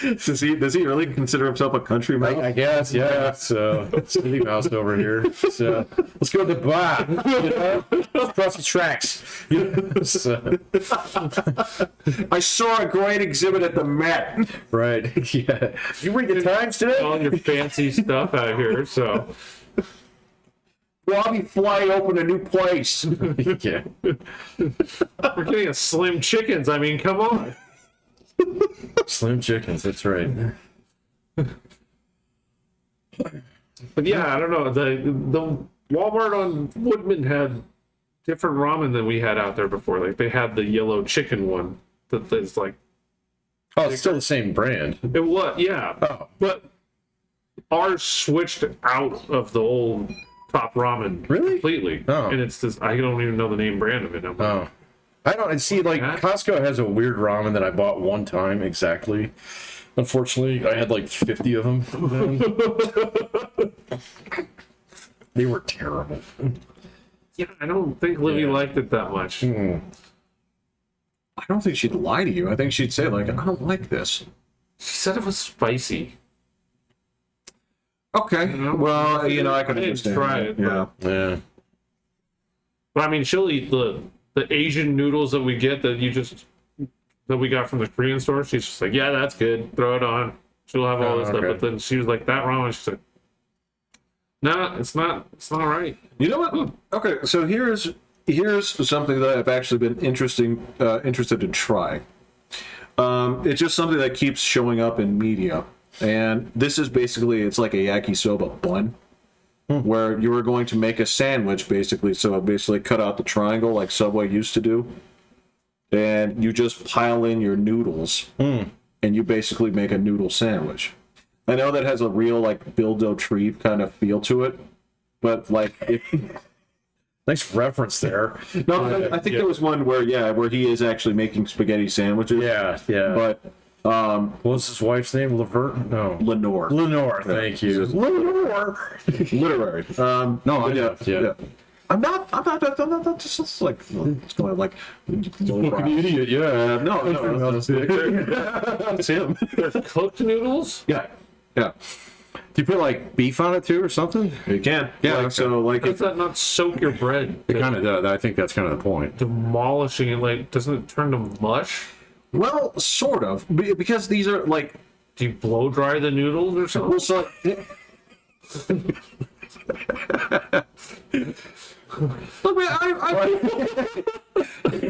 Does he really consider himself a country mouse? I guess, yeah. So, City Mouse over here. So, let's go to the bar. You know? Let's cross the tracks. You know? So, I saw a great exhibit at the Met. right. Yeah. You read the Times today? All your fancy stuff out here, so. Robbie Fly opened a new place. Yeah. We're getting a Slim Chickens. I mean, come on. Slim Chickens, that's right. But yeah, I don't know. The Walmart on Woodman had different ramen than we had out there before. Like they had the yellow chicken one that's like Oh, it's still the same brand. it was, yeah. Oh. But ours switched out of the old top ramen Really? completely. Oh. And it's this, I don't even know the name brand of it. I'm like, Oh. I don't see, like, Costco has a weird ramen that I bought one time exactly. Unfortunately, I had like 50 of them. They were terrible. yeah, I don't think Livy liked it that much. I don't think she'd lie to you. I think she'd say, like, I don't like this. She said it was spicy. Okay. Well, I can I didn't understand. try it, Yeah. Yeah. But I mean, she'll eat the Asian noodles that we get that we got from the Korean store. She's just like, yeah, that's good. Throw it on. She'll have all this stuff. okay. But then she was like, that ramen. She's like, no, it's not right. You know what? Okay, so here's something that I've actually been interested to try. It's just something that keeps showing up in media, and this is basically, it's like a yakisoba bun, where you were going to make a sandwich basically. So basically cut out the triangle like Subway used to do, and you just pile in your noodles, and you basically make a noodle sandwich. I know that has a real like Bill Dauterive kind of feel to it, but like if Nice reference there. no, I think there was one where he is actually making spaghetti sandwiches. Yeah, yeah. But What's his wife's name? Laverne? No. Lenore, Lenore, thank you. Lenore. literary. No, but yeah. I'm not just like it's going like Fucking idiot, yeah. no, that's him. Cooked noodles? Yeah. Do you put like beef on it too or something? You can. Yeah, Like, okay. so like Does that not soak your bread? It kind of does. I think that's kind of the point. Demolishing it, like, doesn't it turn to mush? well, sort of, because these are like Do you blow dry the noodles or something? well, so. Look, man,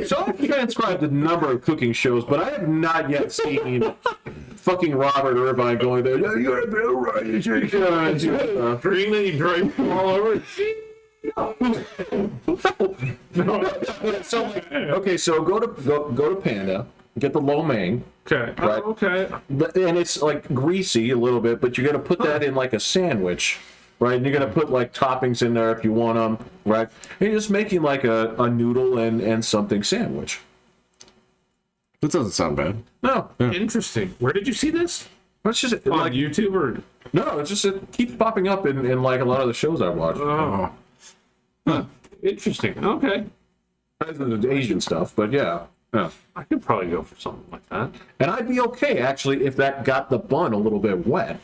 so I've transcribed a number of cooking shows, but I have not yet seen fucking Robert Irvine going there. "Yeah, you gotta be right. Green and you drink all over. Okay, so go to Panda, get the lo mein, Okay. Right. Okay. and it's like greasy a little bit, but you're gonna put that in like a sandwich. Right, and you're gonna put like toppings in there if you want them, right? And you're just making like a noodle and something sandwich. That doesn't sound bad. No, Interesting. Where did you see this? it's just On like YouTube or? no, it's just it keeps popping up in like a lot of the shows I watch. Oh. Huh. Interesting. Okay. The Asian stuff, but yeah. I could probably go for something like that. And I'd be okay actually if that got the bun a little bit wet,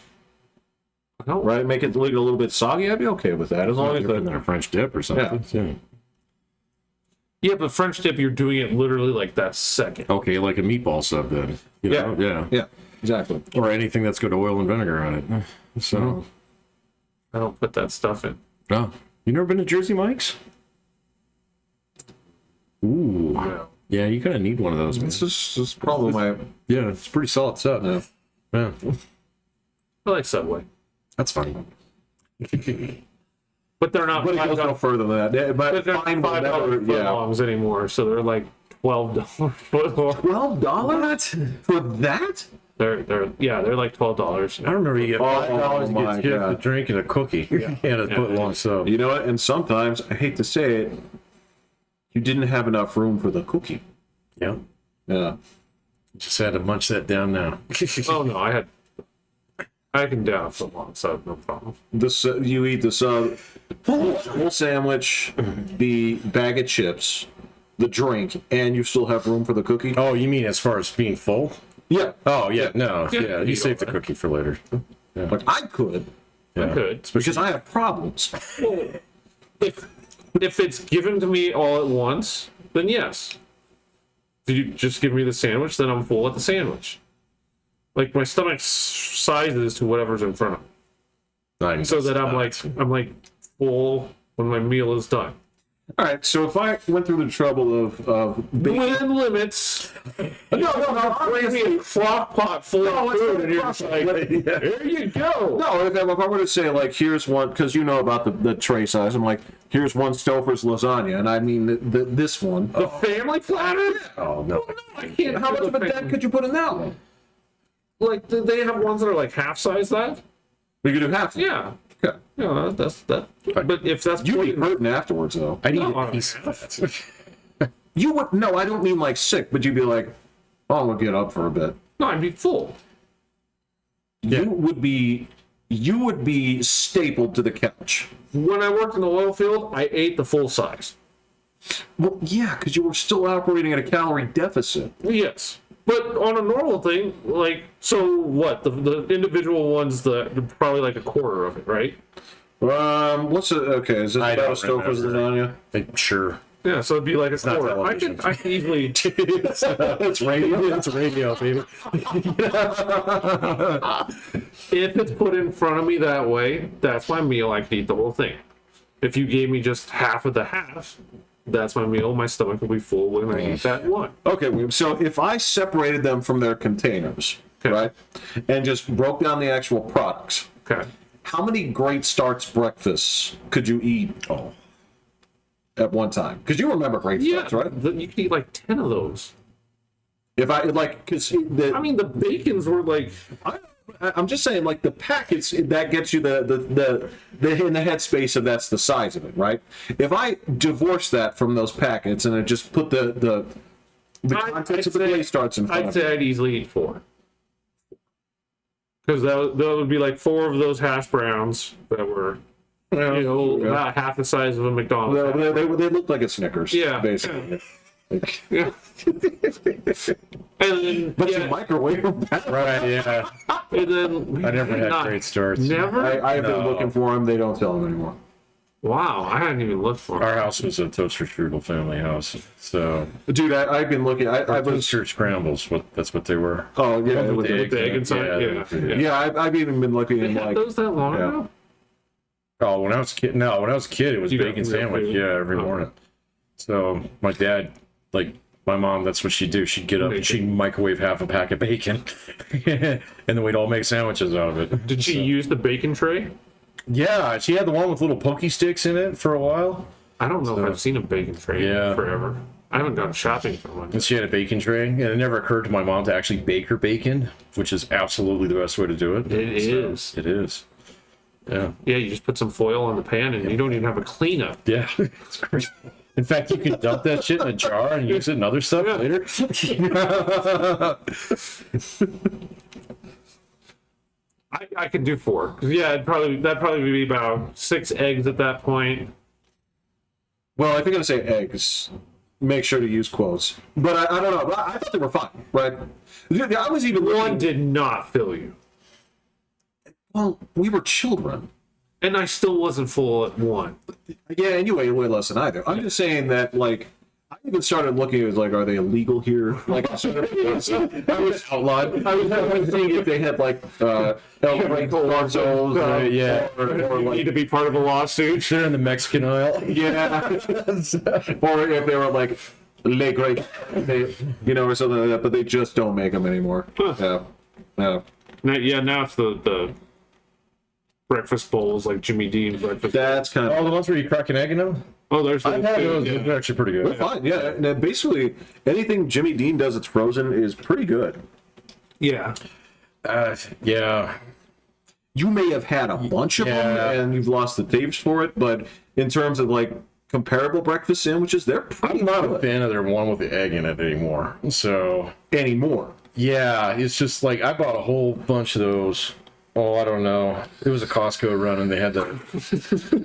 No. right? Make it a little bit soggy. I'd be okay with that as long as Putting in a French dip or something. Yeah. Yeah, but French dip, you're doing it literally like that second. Okay, like a meatball sub then. You know? Yeah. yeah, exactly. Or anything that's got oil and vinegar on it. So, I don't put that stuff in. oh, you never been to Jersey Mike's? Ooh. No. Yeah, you kind of need one of those. Man. This is probably my Yeah, it's pretty solid stuff. yeah. Yeah, I like Subway. that's fine. But they're not But it goes no further than that. Yeah, but they're not fine, $5 whatever. Yeah. footlongs anymore, so they're like $12 footlong. $12 for that? They're like $12 I remember you get $5 my to get God. a drink and a cookie and a foot long sub. You know what? And sometimes I hate to say it, you didn't have enough room for the cookie. Yeah. Yeah. Just had to munch that down now. Oh no, I can down a footlong sub, no problem. You eat the sub, whole sandwich, the bag of chips, the drink, and you still have room for the cookie. Oh, you mean as far as being full? Yeah, Oh yeah, no, Yeah, yeah. you You save the don't. cookie for later. like I could Yeah. Good. because I have problems. If it's given to me all at once, then yes. If you just give me the sandwich, then I'm full at the sandwich. Like my stomach sizes to whatever's in front of me, so that I'm like full when my meal is done. All right, so if I went through the trouble of Within limits. no, Bring me a crock pot full of food, and you're just like, there you go. no, if I were to say like, here's one, because you know about the tray size, I'm like, here's one Stouffer's lasagna, and I mean this one. The family platter? Oh no. I can't. How much of a dent could you put in that one? Like, do they have ones that are like half size that? We could do half. Yeah. Okay. Yeah, that's that. But if that's You'd be poison- hurting afterwards, though. I need No, a piece of that. You would no, I don't mean like sick, but you'd be like, oh, I'm gonna get up for a bit. no, I'd be full. You would be stapled to the couch. When I worked in the oil field, I ate the full size. Well, yeah, because you were still operating at a calorie deficit. Yes. But on a normal thing, like, so what? The individual one's probably like a quarter of it, right? What's it? Okay, is it I about a don't Stouffer's remember. lasagna? Sure. Yeah, so it'd be like a not quarter. I television. can easily. It's radio. It's radio, baby. If it's put in front of me that way, that's my meal. I can eat the whole thing. If you gave me just half of the half, that's my meal. My stomach will be full when I eat that one. Okay, William, so if I separated them from their containers, Okay. right, and just broke down the actual products, Okay. how many Great Starts breakfasts could you eat at one time? Because you remember Great Yeah, Starts, right? you can eat like 10 of those. If I like, because I mean, the bacons were like, I'm just saying, like the packets that gets you the in the headspace of that's the size of it, right? If I divorce that from those packets and I just put the contents of the Great Starts in front I'd of me, say I'd easily eat 4. Because that would be like 4 of those hash browns that were, about half the size of a McDonald's. they look like a Snickers, Yeah. basically. Yeah. And then, But you yeah, microwave them back. Right, yeah. and then I never had Great Starts. Never? I have been No. looking for them. They don't sell them anymore. Wow, I hadn't even looked for Our it. house was a toaster strudel family house, so Dude, I've been looking. I was. toaster scrambles. That's what they were. Oh yeah, it was, With the egg inside? Yeah. yeah. I've even been looking They in had like. those that long Yeah. ago? Oh, when I was a kid, no, when I was a kid, it was You got bacon real sandwich. food? Yeah, every Oh. morning. So my dad, like my mom, that's what she'd do. She'd get up and she'd microwave half a pack of bacon, and then we'd all make sandwiches out of it. Did she use the bacon tray? Yeah, she had the one with little pokey sticks in it for a while, I don't know if I've seen a bacon tray Yeah. forever. I haven't gone shopping for one. and she had a bacon tray. And it never occurred to my mom to actually bake her bacon, which is absolutely the best way to do it. It is. It is. Yeah. Yeah, you just put some foil on the pan and you don't even have a cleanup. Yeah, it's great. In fact, you could dump that shit in a jar and use it in other stuff Yeah. later. I could do 4. 'Cause, yeah, that'd probably be about 6 eggs at that point. Well, if you're gonna say eggs, make sure to use quotes. But I don't know. I thought they were fine, right? I was even One looking. did not fill you. Well, we were children. And I still wasn't full at 1. Yeah, and you ate way less than I do. I'm just saying that, like, I even started looking at, like, are they illegal here? Like, I was outlawed. I was seeing if they had, like, El Rey Garzos, yeah. or You need like, to be part of a lawsuit. They're in the Mexican aisle. yeah, or if they were, like, Le Great, or something like that, but they just don't make them anymore. Yeah, yeah. Now it's the breakfast bowls like Jimmy Dean breakfast. That's kind of... Oh, the ones where you crack an egg in them? Oh, there's I've had those. those. Yeah. They're actually pretty They're good. fine, yeah. And basically, anything Jimmy Dean does that's frozen is pretty good. Yeah. Yeah. You may have had a bunch of Yeah. them and you've lost the taste for it, but in terms of like comparable breakfast sandwiches, they're pretty I'm not a good fan of their one with the egg in it anymore. So, anymore. yeah, it's just like I bought a whole bunch of those. Oh, I don't know. It was a Costco run, and they had the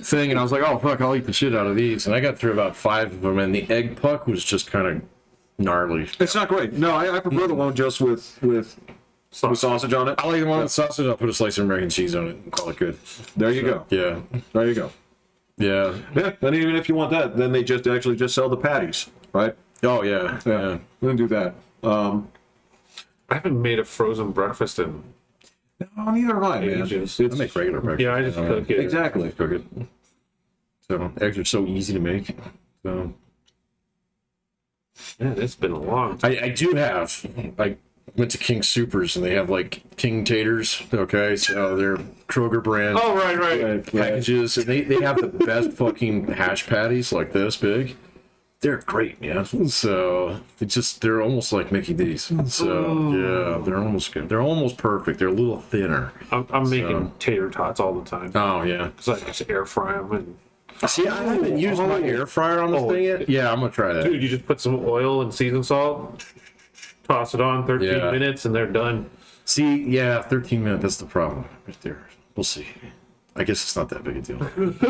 thing, and I was like, "Oh fuck, I'll eat the shit out of these." And I got through about 5 of them, and the egg puck was just kind of gnarly. It's not great. No, I prefer the one just with sausage on it. I like the one with sausage. I'll put a slice of American cheese on it and call it good. There you go. Yeah. There you go. Yeah. Yeah, and even if you want that, then they just sell the patties, right? Oh, yeah. Yeah. We're gonna do that. I haven't made a frozen breakfast in No, neither have I, man. ages. I make regular breakfast. Yeah, I just cook it. Exactly. Cook it. So, eggs are so easy to make. So, Yeah, it's been a long time. I do have, I went to King Supers and they have like King taters. Okay. So they're Kroger brand Oh, right. packages. And they have the best fucking hash patties like this big. They're great, man. So they're almost like Mickey D's. So yeah, they're almost good. They're almost perfect. They're a little thinner. I'm making tater tots all the time. Oh yeah. Because I just air fry them. And See, I haven't used my air fryer on this thing yet. Yeah, I'm gonna try that. dude, you just put some oil and seasoned salt, toss it on 13 Yeah. minutes, and they're done. See, yeah, 13 minutes. That's the problem right there. We'll see. I guess it's not that big a deal.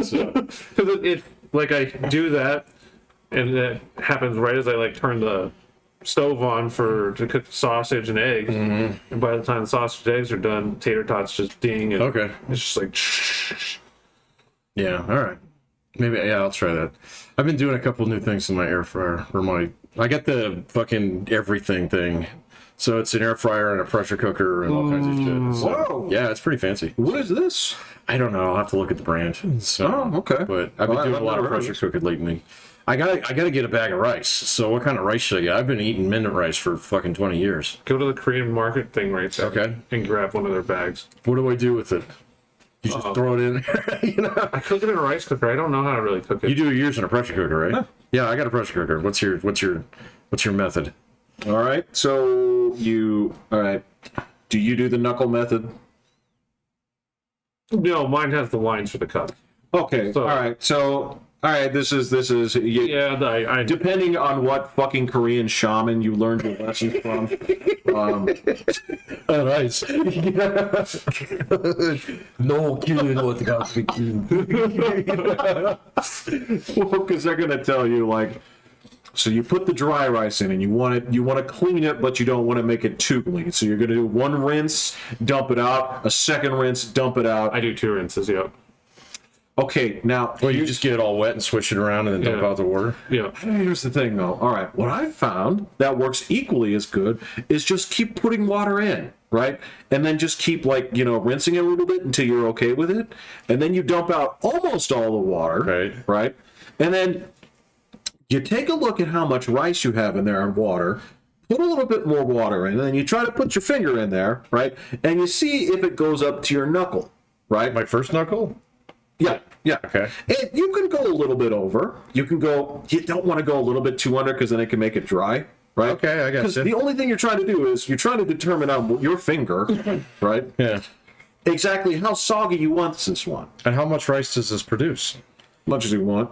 So, Because it like I do that, and that happens right as I like turn the stove on to cook sausage and eggs. Mm-hmm. And by the time the sausage and eggs are done, tater tots just ding, and okay. it's just like. Yeah. All right. Maybe. Yeah, I'll try that. I've been doing a couple new things in my air fryer. I got the fucking everything thing. So it's an air fryer and a pressure cooker and all kinds of shit. So, Whoa. yeah, it's pretty fancy. What is this? I don't know. I'll have to look at the brand. So, Oh, okay. But I've been Well, doing I've a lot of never heard pressure of cooking lately. I gotta get a bag of rice. So what kind of rice should I get? I've been eating minute rice for fucking 20 years. Go to the Korean market thing right there. Okay. And grab one of their bags. What do I do with it? You just throw it in there, you know? I cook it in a rice cooker. I don't know how to really cook it. You do yours in a pressure cooker, right? Yeah. Yeah, I got a pressure cooker. What's your method? All right. So all right. Do you do the knuckle method? No, mine has the lines for the cup. Okay. So- all right. So, all right. This is Yeah, I depending on what fucking Korean shaman you learned your lessons from. Rice. No killing what got Because they're gonna tell you like, so you put the dry rice in and you want to clean it, but you don't want to make it too clean. So you're gonna do one rinse, dump it out, a second rinse, dump it out. do 2 rinses. Yeah, Okay, now Well, you just get it all wet and switch it around and then dump Yeah. out the water. yeah. here's the thing though. All right, what I've found that works equally as good is just keep putting water in, right? And then just keep rinsing it a little bit until you're okay with it. And then you dump out almost all the water, Right. right? And then you take a look at how much rice you have in there and water, put a little bit more water in, and then you try to put your finger in there, right? And you see if it goes up to your knuckle, right? My first knuckle? Yeah, yeah. Okay. And you can go a little bit over. You don't want to go a little bit too under because then it can make it dry, right? Okay, I got Because you. the only thing you're trying to do is you're trying to determine on your finger, right? Yeah. Exactly how soggy you want this one. And how much rice does this produce? Much as you want.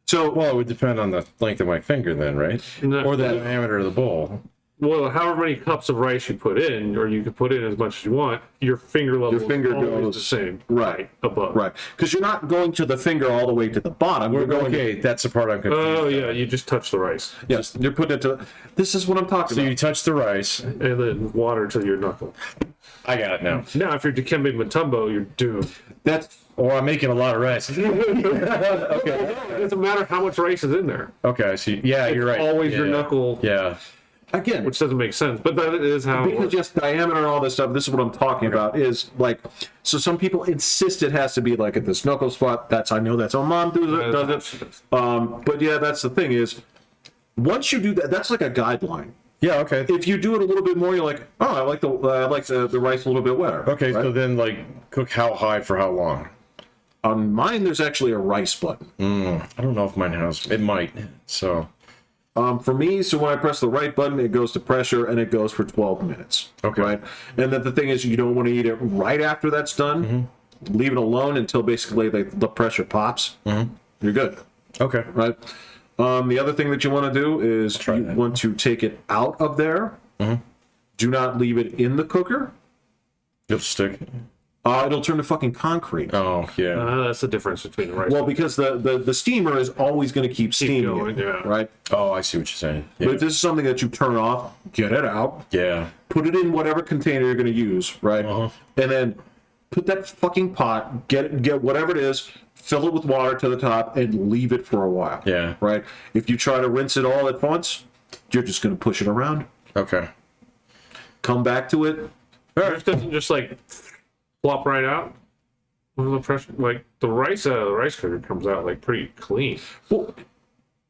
So, Well, it would depend on the length of my finger then, right? No. Or the diameter of the bowl. Well, however many cups of rice you put in, or you can put in as much as you want, your finger level finger is always goes- the same. right. Above. Right. Because you're not going to the finger all the way to the bottom. You're going Okay, that's the part I'm confused. Oh, yeah, you just touch the rice. yes, you're putting it to. This is what I'm talking So about. you touch the rice. And then water to your knuckle. I got it now. Now, if you're Dikembe Mutombo, you're doomed. That's Or I'm making a lot of rice. Okay. It doesn't matter how much rice is in there. Okay, I see. Yeah, you're right. Always your Yeah. knuckle, Yeah. again. which doesn't make sense, but that is how it Because works. just diameter and all this stuff, this is what I'm talking about, is like, so some people insist it has to be like at this knuckle spot. I know that's how mom does it. But yeah, that's the thing is, once you do that, that's like a guideline. Yeah, okay. If you do it a little bit more, you're like, oh, I like the rice a little bit wetter. Okay, right? so then like cook how high for how long? On mine, there's actually a rice button. I don't know if mine has. It might. So For me, so when I press the right button, it goes to pressure and it goes for 12 minutes. Okay. Right? And then the thing is, you don't want to eat it right after that's done. Leave it alone until basically the pressure pops. You're good. okay. Right? The other thing that you want to do is you that. want to take it out of there. Do not leave it in the cooker. It'll stick. It'll turn to fucking concrete. Oh yeah. That's the difference between the rice. Well, because the steamer is always going to keep steaming, going, yeah. right? Oh, I see what you're saying. But Yeah. if this is something that you turn off, get it out, Yeah. put it in whatever container you're going to use, right? Uh-huh. And then put that fucking pot, get whatever it is, fill it with water to the top, and leave it for a while. Yeah. Right? If you try to rinse it all at once, you're just going to push it around. Okay. Come back to it. It doesn't just like plop right out. Well, the pressure, like the rice out of the rice cooker comes out like pretty clean. Well,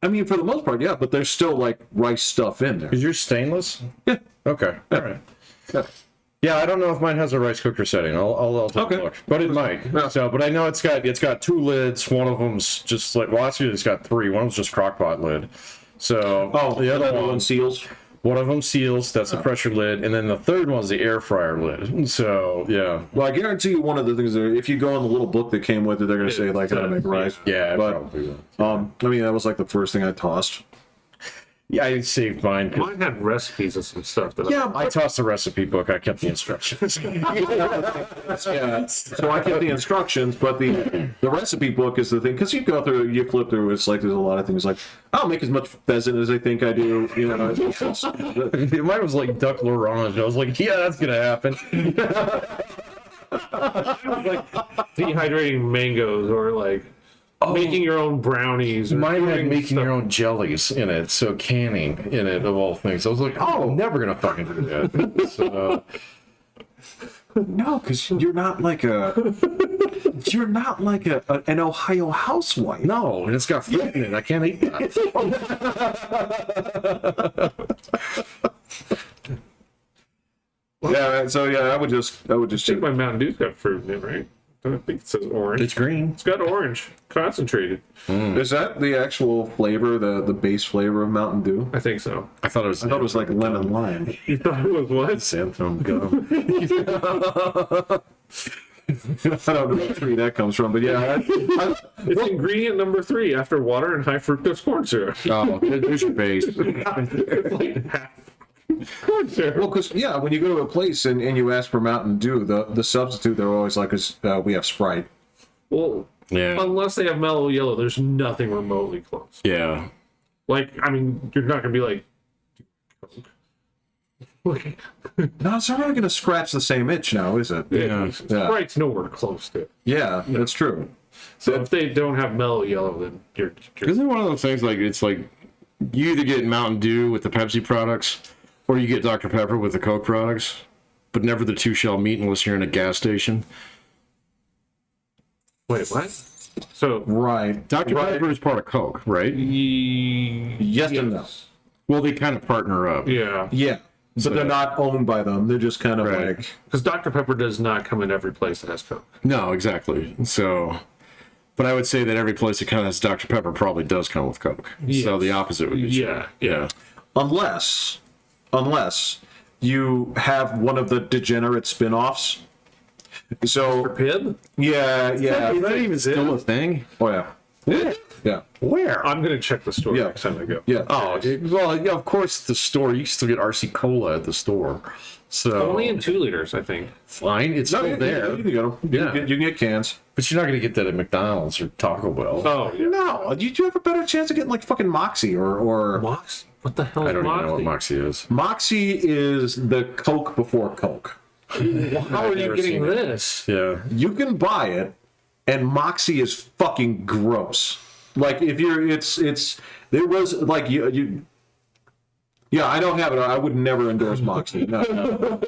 I mean, for the most part, yeah, but there's still like rice stuff in there. Is yours stainless? Yeah. Okay. All right. Yeah. Yeah, I don't know if mine has a rice cooker setting. I'll take Okay. a look, but it might. Yeah. So, but I know it's got two lids. One of them's just like actually it's got three. One of them's just crockpot lid. So the other one seals. one of them seals. That's the pressure lid, and then the third one's the air fryer lid. So yeah, Well, I guarantee you one of the things that if you go in the little book that came with it, they're going to say like how to make rice. yeah, But probably. Will. I mean, that was like the first thing I tossed. Yeah, I saved mine. 'Cause Mine had recipes of some stuff that Yeah, I tossed the recipe book. I kept the instructions. yeah. So I kept the instructions, but the recipe book is the thing because you flip through. It's like there's a lot of things like I'll make as much pheasant as I think I do. You know, Mine was like duck l'orange. I was like, yeah, that's gonna happen. like dehydrating mangoes or like making your own brownies. Or Mine had doing making stuff. your own jellies in it, so canning in it of all things. I was like, oh, I'm never gonna fucking do that. So, no, because you're not like an Ohio housewife. no, and it's got fruit in it. I can't eat that. Yeah, so yeah, I would just I think my Mountain Dew's got fruit in it, right? I think it says orange. It's green. It's got orange concentrated. Is that the actual flavor, the base flavor of Mountain Dew? I think so. I thought it was. I thought it was like lemon lime. You thought it was what? xanthan gum. I don't know what tree that comes from, but yeah. It's ingredient number 3 after water and high fructose corn syrup. Oh, there's your base. It's like half corn syrup. Well, because yeah, when you go to a place and you ask for Mountain Dew, the substitute they're always like is we have Sprite. Well, Yeah. unless they have mellow yellow, there's nothing remotely close. Yeah. Like, I mean, you're not gonna be like, Coke. Like, No, it's not really going to scratch the same itch now, is it? yeah, Sprite's nowhere close to it. Yeah, that's true. So if they don't have mellow yellow, then you're Isn't it one of those things like it's like you either get Mountain Dew with the Pepsi products or you get Dr. Pepper with the Coke products, but never the two shall meet unless you're in a gas station? wait, what? So Right. Dr. Pepper is part of Coke, right? Yes and no. Well, they kind of partner up. Yeah, Yeah. But they're not owned by them. They're just kind of Right. like. because Dr. Pepper does not come in every place that has Coke. No, exactly. So, but I would say that every place that kind of has Dr. Pepper probably does come with Coke. So Yes. the opposite would be true. Yeah. Unless you have one of the degenerate spin-offs. So Pib? yeah. Is that even still a thing? Oh yeah. Yeah. Where? I'm gonna check the store Yeah. next time I go. Yeah. Oh, well, yeah, of course, at the store, you can still get RC Cola at the store. So, Only in 2 liters, I think. fine, it's No, still you there. can get them. Yeah. You can get cans. But you're not going to get that at McDonald's or Taco Bell. Oh, yeah. No, you have a better chance of getting like fucking Moxie or Moxie? What the hell is I don't even know what Moxie? Moxie is. Moxie is the Coke before Coke. How are you never getting seen it. this? Yeah. You can buy it, and Moxie is fucking gross. Like if you're, there was like you. Yeah, I don't have it. I would never endorse Moxie. No.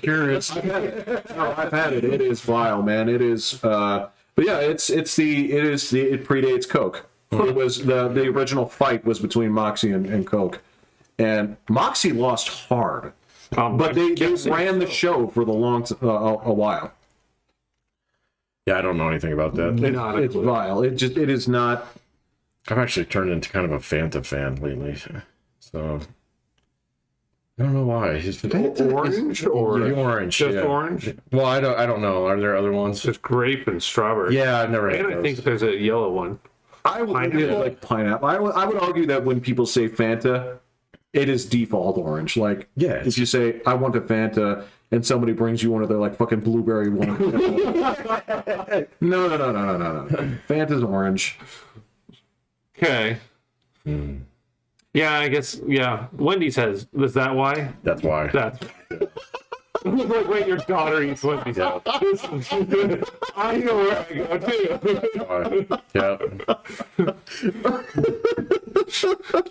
Curious. I've had it. It is vile, man. It is. But yeah, it predates Coke. It was the original fight was between Moxie and Coke, and Moxie lost hard, but they ran the show for the a while. Yeah, I don't know anything about that. It's vile. It is not. I've actually turned into kind of a Fanta fan lately. So, I don't know why. It's Orange or the orange. just yeah. orange? Well, I don't know. Are there other ones? Just grape and strawberry. Yeah, I've never had And I those. think there's a yellow one. I would Pineapple. like pineapple. I would argue that when people say Fanta, it is default orange. Like, Yeah. if you say I want a Fanta and somebody brings you one of their like fucking blueberry ones. No. Fanta's orange. Okay. Yeah, I guess. Yeah, Wendy's has. Is that why? That's why. That's. Like, wait, your daughter eats Wendy's. Yeah. I know where I go too. Yeah.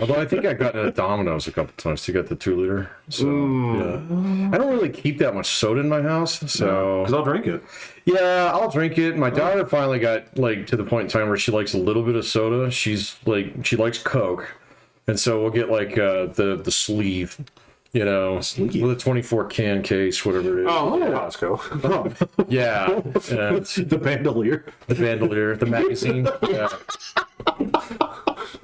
Although I think I got it at Domino's a couple times to get the 2 liter. So yeah. I don't really keep that much soda in my house, so Because I'll drink it. yeah, I'll drink it. My daughter finally got like to the point in time where she likes a little bit of soda. She likes Coke, and so we'll get like the sleeve. You know, with a 24 can case, whatever it is. Oh, Costco. Oh, Yeah. And the bandolier. the bandolier, the magazine. Yeah.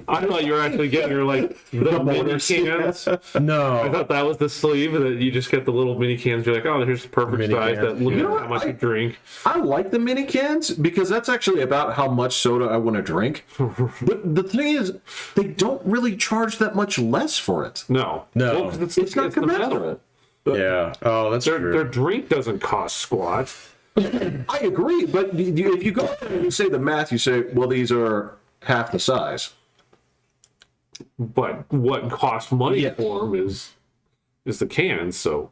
I thought you were actually getting your like the mini bonus. cans. I No. thought that was the sleeve, and that you just get the little mini cans. You're like, oh, here's the perfect Mini size cans. that limits You know how much you drink. I like the mini cans because that's actually about how much soda I want to drink. But the thing is, they don't really charge that much less for it. No, No. Well, 'cause It's not the metal. commensurate. Yeah. Oh, that's Their true. drink doesn't cost squat. I agree, but if you go there and you say the math, you say, well, these are half the size. But what costs money Yeah. for them is the cans. So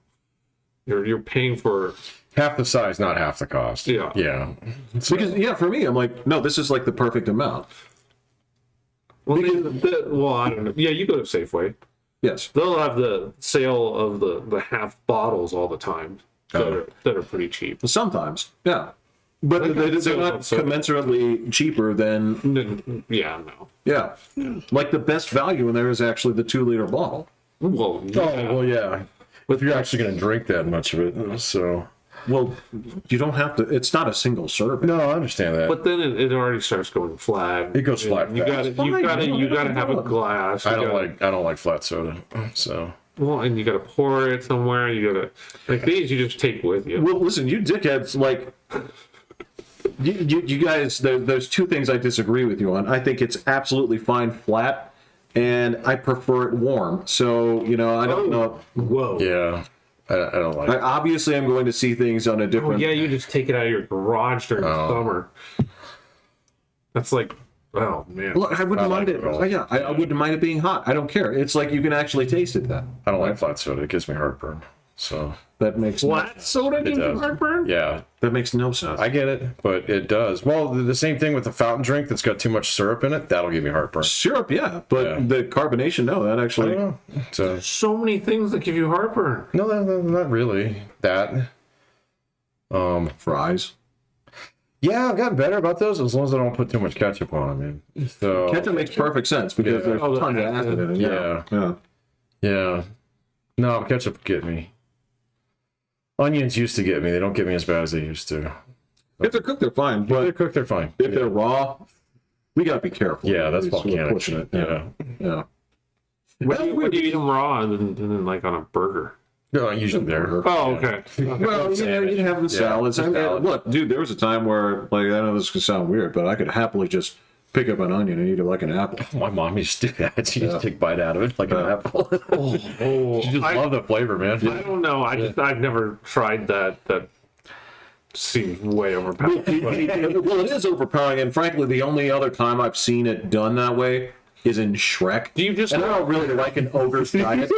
you're paying for. Half the size, not half the cost. Yeah. Yeah. Because, yeah, for me, I'm like, no, this is like the perfect amount. Well, well, I don't know. Yeah, you go to Safeway. Yes. They'll have the sale of the half bottles all the time that are pretty cheap. Sometimes, yeah. But they're not commensurately cheaper than, Yeah, no. yeah. Like the best value in there is actually the 2 liter bottle. Well, Oh, yeah. well, yeah. If you're actually going to drink that much of it, so. Well, you don't have to, it's not a single serving. No, I understand that. But then it already starts going flat. It goes flat You fast. you gotta have a glass. I don't like flat soda, so. Well, and you gotta pour it somewhere. You gotta like these. You just take with you. Well, listen, you dickheads, like, you guys, there's 2 things I disagree with you on. I think it's absolutely fine flat, and I prefer it warm. So, you know, I don't know. Whoa. Yeah. I don't like I obviously am going to see things on a Oh, different. yeah, you just take it out of your garage during the summer. That's like, oh man. Look, I wouldn't mind like it. it all. Yeah, I wouldn't mind it being hot. I don't care. It's like you can actually taste it then. I don't like flat soda. It gives me heartburn. So. That makes Flat soda gives you does. heartburn? Yeah. that makes no sense. I get it, but it does. Well, the same thing with the fountain drink that's got too much syrup in it. That'll give me heartburn. Syrup, yeah, but Yeah. the carbonation, no, that I actually. don't know. So. So many things that give you heartburn. No, not really. That. Fries. Yeah, I've gotten better about those as long as I don't put too much ketchup on them. Man. So Ketchup makes perfect sense because Yeah. there's Oh, the tons of acid in it. Yeah. Yeah. yeah, no, ketchup would get me. Onions used to get me. They don't get me as bad as they used to. If they're cooked, they're fine. If they're But cooked, they're fine. if they're raw, we gotta be careful. Yeah, that's We're volcanic. pushing it. Yeah. Yeah. When do you eat them raw and then like on a burger? No, usually there. Oh, okay. Well, you know, you can have them salads. I mean, salad. look, dude, there was a time where, like, I know this could sound weird, but I could happily just pick up an onion and eat it like an apple. My mom used to do that. She used to take a bite out of it like an apple. Oh, She just I, loved the flavor, man. I don't know. I've never tried that. That seems way overpowered. Well, it is overpowering, and frankly, the only other time I've seen it done that way is in Shrek. Do you just And I don't really like an ogre's diet.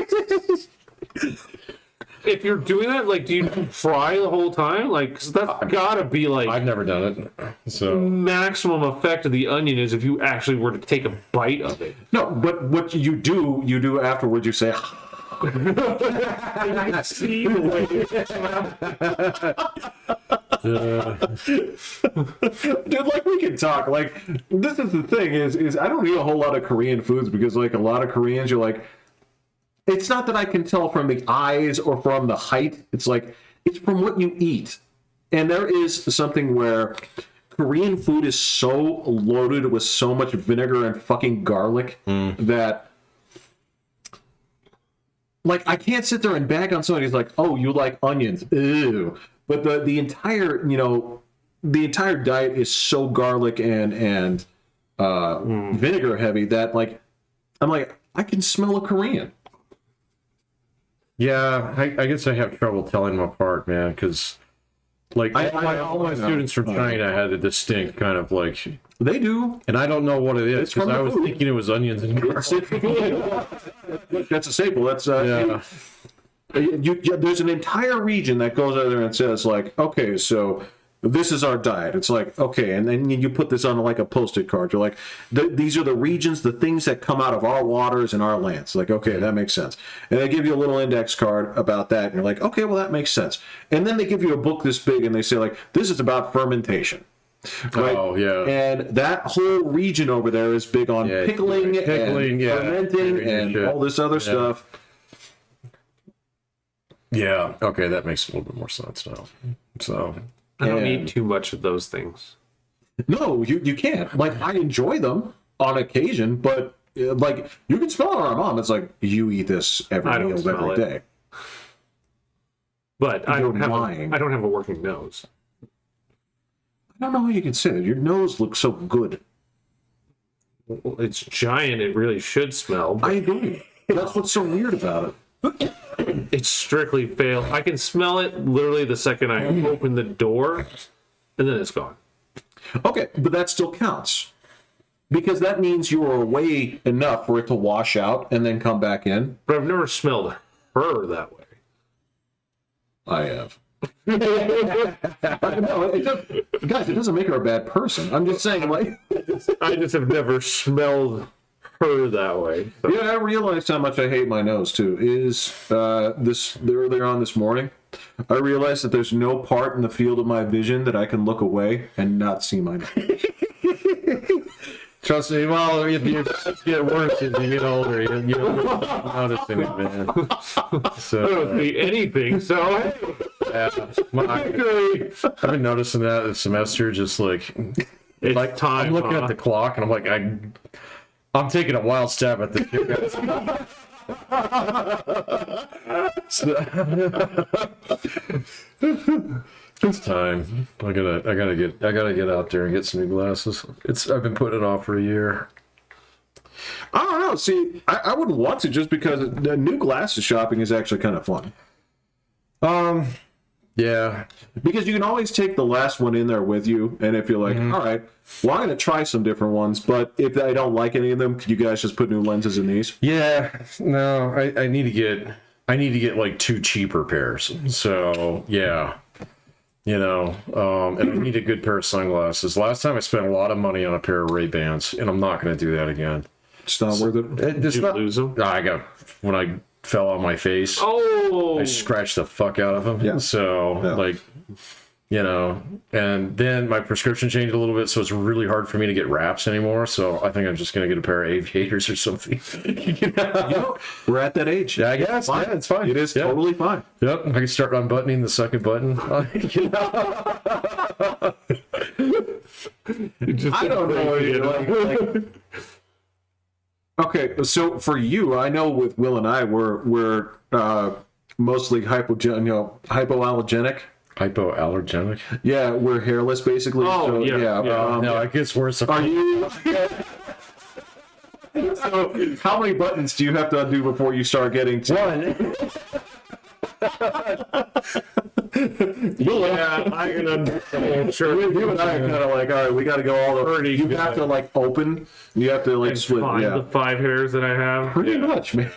if you're doing that, like, do you fry the whole time? Like, 'cause that's gotta be like I've never done it. So maximum effect of the onion is if you actually were to take a bite of it. No, but what you do afterwards, you say, See the way dude, like, we can talk. Like, this is the thing is I don't eat a whole lot of Korean foods because, like, a lot of Koreans, you're like, it's not that I can tell from the eyes or from the height. It's like, it's from what you eat. And there is something where Korean food is so loaded with so much vinegar and fucking garlic that, like, I can't sit there and bag on somebody who's like, oh, you like onions. Ew. But the entire, you know, the entire diet is so garlic and vinegar heavy that, like, I'm like, I can smell a Korean. Yeah, I guess I have trouble telling them apart, man, because like all my students from China had a distinct kind of like, They do. and I don't know what it is because from I the was food. thinking it was onions and garlic. That's a staple. That's Yeah. there's an entire region that goes out there and says like, okay, so this is our diet. It's like, okay, and then you put this on like a Post-it card. You're like, these are the regions, the things that come out of our waters and our lands. Like, okay, that makes sense. And they give you a little index card about that, and you're like, okay, well that makes sense. And then they give you a book this big, and they say like, this is about fermentation. Right? Oh yeah. And that whole region over there is big on pickling and fermenting and shit. all this other stuff. Yeah. Okay, that makes a little bit more sense now. So I don't And- eat too much of those things. No, you can't. Like, I enjoy them on occasion, but like, you can smell it on our mom. It's like, you eat this every I don't meal, smell every it. day. But I You're don't have lying. I don't have a working nose. I don't know how you can say that. Your nose looks so good. Well, it's giant. It really should smell. But I agree. That's what's so weird about it. it's strictly fail. I can smell it literally the second I open the door, and then it's gone. Okay, but that still counts. Because that means you are away enough for it to wash out and then come back in. But I've never smelled her that way. I have. No, guys, it doesn't make her a bad person. I'm just saying, like, I just have never smelled her that way. So. yeah, I realized how much I hate my nose too. Is this earlier on this morning? I realized that there's no part in the field of my vision that I can look away and not see my nose. trust me, well, if you get worse as you get older, you don't noticing it, man. I So don't see anything, so hey, yeah, I've been noticing that this semester, just like it's like time. I'm looking huh? at the clock and I'm like, I'm taking a wild stab at this. It's time. I gotta get out there and get some new glasses. I've been putting it off for a year. I don't know. See, I wouldn't want to just because the new glasses shopping is actually kind of fun. Yeah. Because you can always take the last one in there with you, and if you're like, all right, well, I'm going to try some different ones, but if I don't like any of them, could you guys just put new lenses in these? Yeah. No, I need to get like 2 cheaper pairs. So yeah. You know, and I need a good pair of sunglasses. Last time I spent a lot of money on a pair of Ray-Bans, and I'm not going to do that again. It's not worth it. Did you lose them? When I fell on my face, Oh, I scratched the fuck out of them. Yeah. So, Yeah. like, you know, and then my prescription changed a little bit, so it's really hard for me to get wraps anymore. So I think I'm just going to get a pair of aviators or something. You know, we're at that age. Yeah, I guess. Fine. Yeah, it's fine. It is Yeah. totally fine. Yep, I can start unbuttoning the second button. You know? I don't know. Okay, so for you, I know with Will and I, we're mostly hypoallergenic. Hypoallergenic. Yeah, we're hairless basically. Oh, so, yeah. No, it gets worse. Are you? So, how many buttons do you have to undo before you start getting to? One. yeah, I can understand. Sure, You and I are kind of like, all right, we got to go all the. You have to like open. You have to like and split. find Yeah, the 5 hairs that I have. pretty much, man.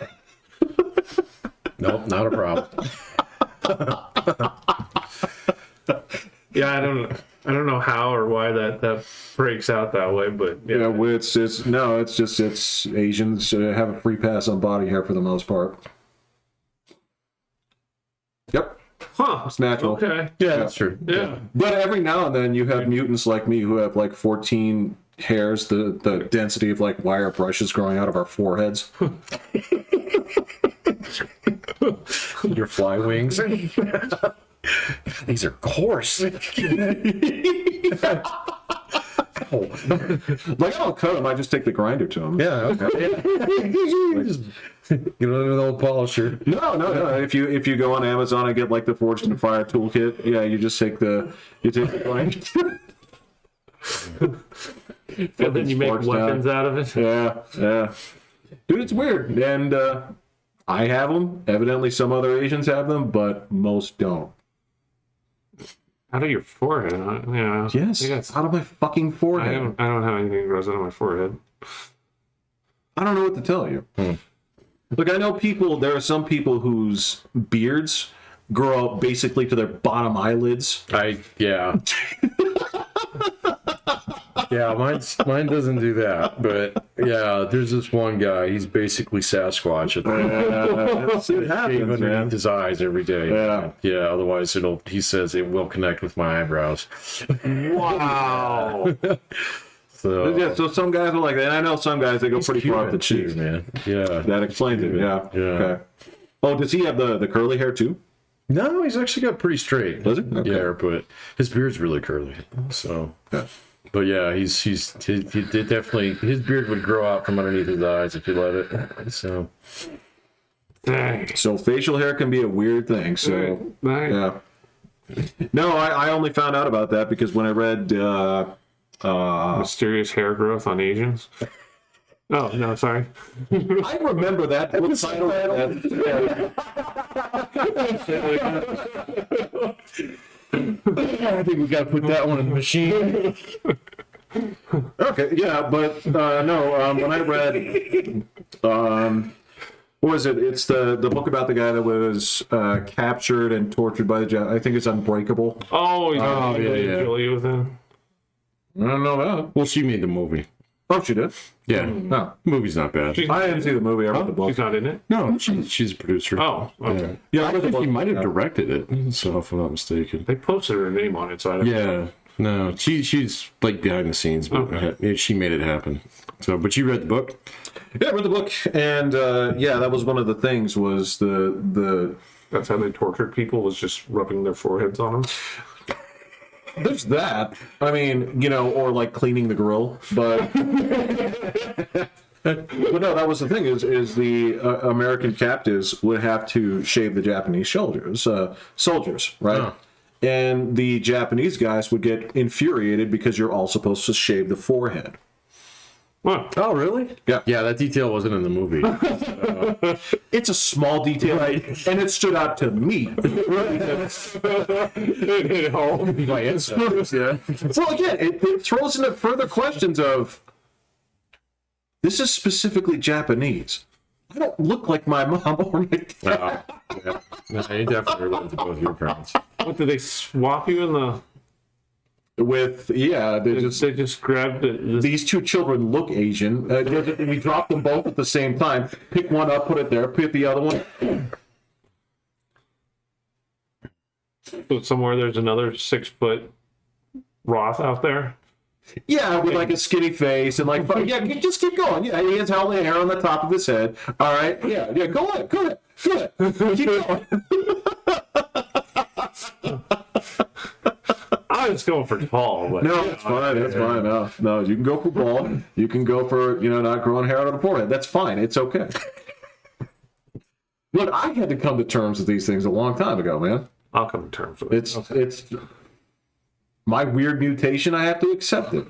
Nope, not a problem. Yeah, I don't know how or why that breaks out that way, but Yeah, well, it's Asians have a free pass on body hair for the most part. Yep, huh? it's natural. Okay, Yeah, that's true. yeah. But every now and then you have mutants like me who have like 14 hairs, the density of like wire brushes growing out of our foreheads. Your fly wings. These are coarse. Like I don't cut them, I just take the grinder to them. Yeah, okay. Just get an old polisher. No. If you go on Amazon and get like the Forged in Fire toolkit, yeah, you just take the grinder. And then you make Forged weapons out of it. Yeah. Dude, it's weird. And I have them. Evidently, some other Asians have them, but most don't. Out of your forehead, huh? Yeah. Yes, I guess out of my fucking I forehead. don't have anything that grows out of my forehead. I don't know what to tell you. Look, I know there are some people whose beards grow up basically to their bottom eyelids. Yeah. Yeah, mine doesn't do that, but yeah, there's this one guy. He's basically Sasquatch. It happens, Underneath man. his eyes every day. Yeah. Otherwise, he says it will connect with my eyebrows. Wow. So Yeah, so some guys are like that. I know some guys that go pretty far up the cheeks. man. Yeah. That explains it. Yeah. Yeah. Okay. Oh, does he have the curly hair too? No, he's actually got pretty straight. Does it? Okay. Yeah, but his beard's really curly. So. Yeah. But yeah, he did definitely, his beard would grow out from underneath his eyes if you let it. So. Dang. So facial hair can be a weird thing. So Right. yeah. No, I only found out about that because when I read Mysterious hair growth on Asians. Oh no, sorry. I remember that book title. I think we got to put that one in the machine. Okay, yeah, but no, when I read, what was it? It's the book about the guy that was captured and tortured by the Japanese. I think it's Unbreakable. Oh, yeah. Julie with him. I don't know that. Well, she made the movie. Oh, she did? Yeah. No. The movie's not bad. I didn't see the movie. I read the book. She's not in it. No, she's a producer. Oh, okay. Yeah, I I read the think book. he might have directed it, so if I'm not mistaken. They posted her name on it, so I don't Yeah. No, she's like behind the scenes, but she made it happen. So, but you read the book? Yeah, I read the book, and yeah, that was one of the things was the That's how they tortured people, was just rubbing their foreheads on them. there's that. I mean, or like cleaning the grill, but but no, that was the thing is the American captives would have to shave the Japanese soldiers, right? Oh. And the Japanese guys would get infuriated because you're all supposed to shave the forehead. What? Oh, really? Yeah. Yeah, that detail wasn't in the movie. It's a small detail, and it stood out to me. It hit home. My ancestors, yeah. Well, again, it throws into further questions of, this is specifically Japanese. I don't look like my mom or my dad. Yeah. No, you definitely related to both your parents. What, did they swap you in the... They They just grabbed it. these two children look Asian. We dropped them both at the same time. Pick one up, put it there, pick the other one. So somewhere there's another 6-foot Roth out there. Yeah, with like a skinny face and like, yeah, just keep going. Yeah, he has all the hair on the top of his head. All right, yeah, go ahead. Keep going. I was going for tall, but No, it's fine. That's fine. No, you can go for bald. You can go for not growing hair out of the forehead. That's fine. It's okay. Look, I had to come to terms with these things a long time ago, man. I'll come to terms with it. It's my weird mutation. I have to accept it.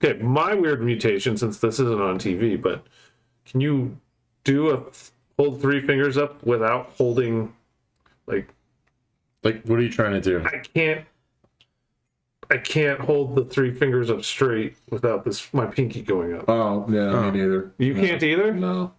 Okay, my weird mutation, since this isn't on TV, but can you hold 3 fingers up without holding, like What are you trying to do? I can't hold the 3 fingers up straight without my pinky going up. Oh, yeah, me neither. You can't either? No.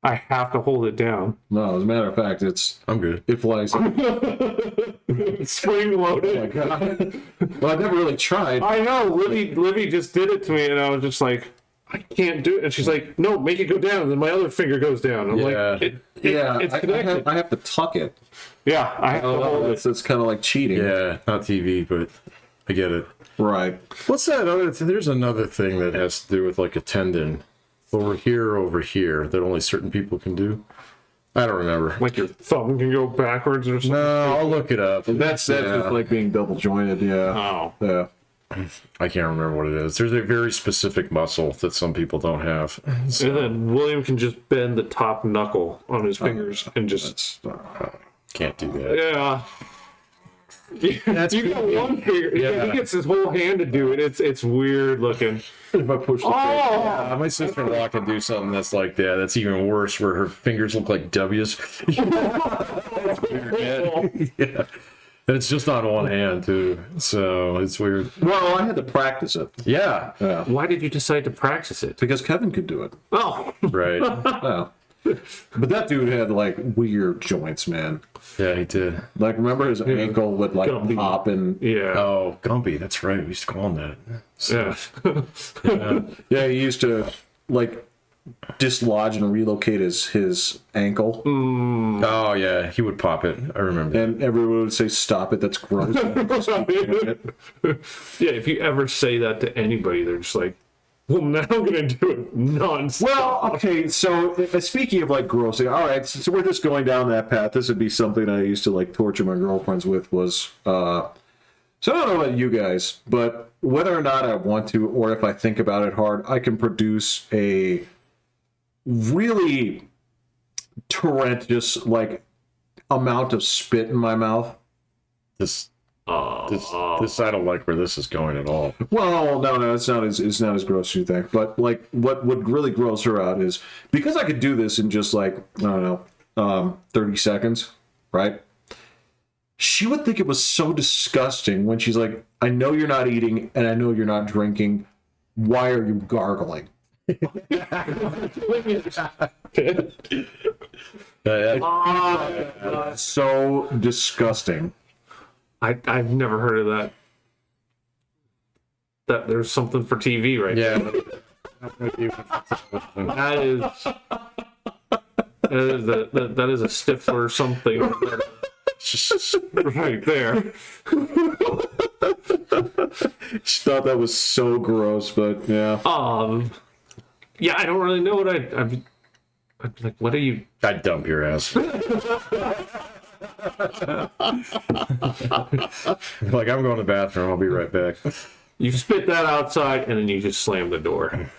I have to hold it down. No, as a matter of fact, I'm good. it flies. Oh Spring loaded. my God. Well, I've never really tried. I know. Livy just did it to me, and I was just like, I can't do it. And she's like, no, make it go down. And then my other finger goes down. I'm Yeah. like, it's I connected. I have to tuck it. Yeah, I have to hold it. It's kind of like cheating. Yeah, not TV, but I get it. Right. What's that other thing? There's another thing that has to do with like a tendon over here that only certain people can do. I don't remember. Like your thumb can go backwards or something. No, I'll look it up. That's just like being double jointed. Yeah. Oh. Yeah. I can't remember what it is. There's a very specific muscle that some people don't have. And then William can just bend the top knuckle on his fingers and just... Can't do that. Yeah. That's you got one finger. Yeah. He gets his whole hand to do it. It's weird looking. If I push the My sister-in-law can do something that's like that. That's even worse, where her fingers look like W's. That's weird, man. Yeah. And it's just on one hand, too. So it's weird. Well, I had to practice it. Yeah. Why did you decide to practice it? Because Kevin could do it. Oh. Right. Yeah. But that dude had like weird joints, man. Yeah, he did. Like, remember his ankle would like Gumpy. pop and Yeah. Oh, Gumpy. That's right. We used to call him that. So, Yeah. yeah, he used to like dislodge and relocate his ankle, Oh, yeah. He would pop it. I remember. and everyone would say, "Stop it! That's gross." Yeah, if you ever say that to anybody, they're just like, well, now I'm going to do it nonstop. Well, okay, so speaking of like grossing, all right, so we're just going down that path. This would be something I used to like torture my girlfriends with was, so I don't know about you guys, but whether or not I want to, or if I think about it hard, I can produce a really torrentious like amount of spit in my mouth. This I don't like where this is going at all. Well, no, it's not as gross as you think. But like, what would really gross her out is because I could do this in just like I don't know, 30 seconds, right? She would think it was so disgusting when she's like, "I know you're not eating, and I know you're not drinking. Why are you gargling?" So disgusting. I've never heard of that. That there's something for TV right Yeah. now. That is a Stifler something right there. She thought that was so gross, but yeah. Yeah, I don't really know what I'm like. What are you? I'd dump your ass. Like, I'm going to the bathroom. I'll be right back. You spit that outside and then you just slam the door.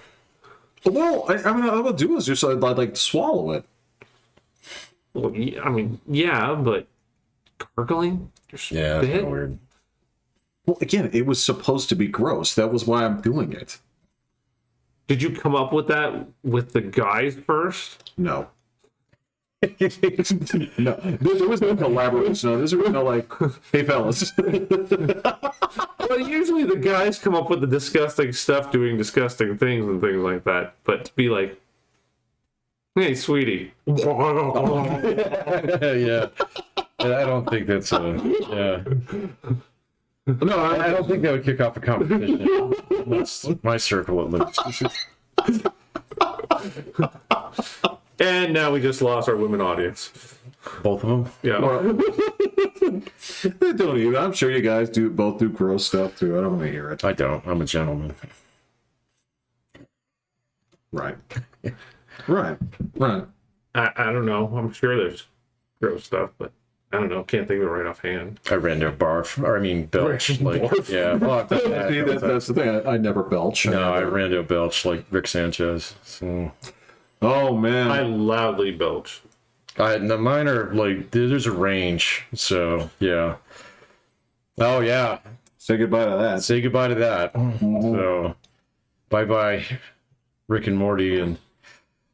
Well, I mean, all I would do is just like swallow it. Well, I mean, yeah, but gargling? Yeah, that's kind of weird. Well, again, it was supposed to be gross. That was why I'm doing it. Did you come up with that with the guys first? No. No, there was no collaboration. No, there's no like, hey fellas. Well, usually the guys come up with the disgusting stuff, doing disgusting things and things like that. But to be like, hey, sweetie. Yeah. I don't think that's yeah. No, I don't think that would kick off a competition. That's my circle at least. And now we just lost our women audience. Both of them? Yeah. They don't even. I'm sure you guys both do gross stuff too. I don't want to hear it. I don't. I'm a gentleman. Right. Right. I don't know. I'm sure there's gross stuff, but I don't know. Can't think of it right offhand. I ran to a barf. Or, I mean, belch. Like, yeah. Well, I've done that. See, that's the thing. I never belch. No, I ran to a belch like Rick Sanchez. So. Oh man. I loudly belch. Mine are like, there's a range. So, yeah. Oh, yeah. Say goodbye to that. Say goodbye to that. So, bye-bye, Rick and Morty. And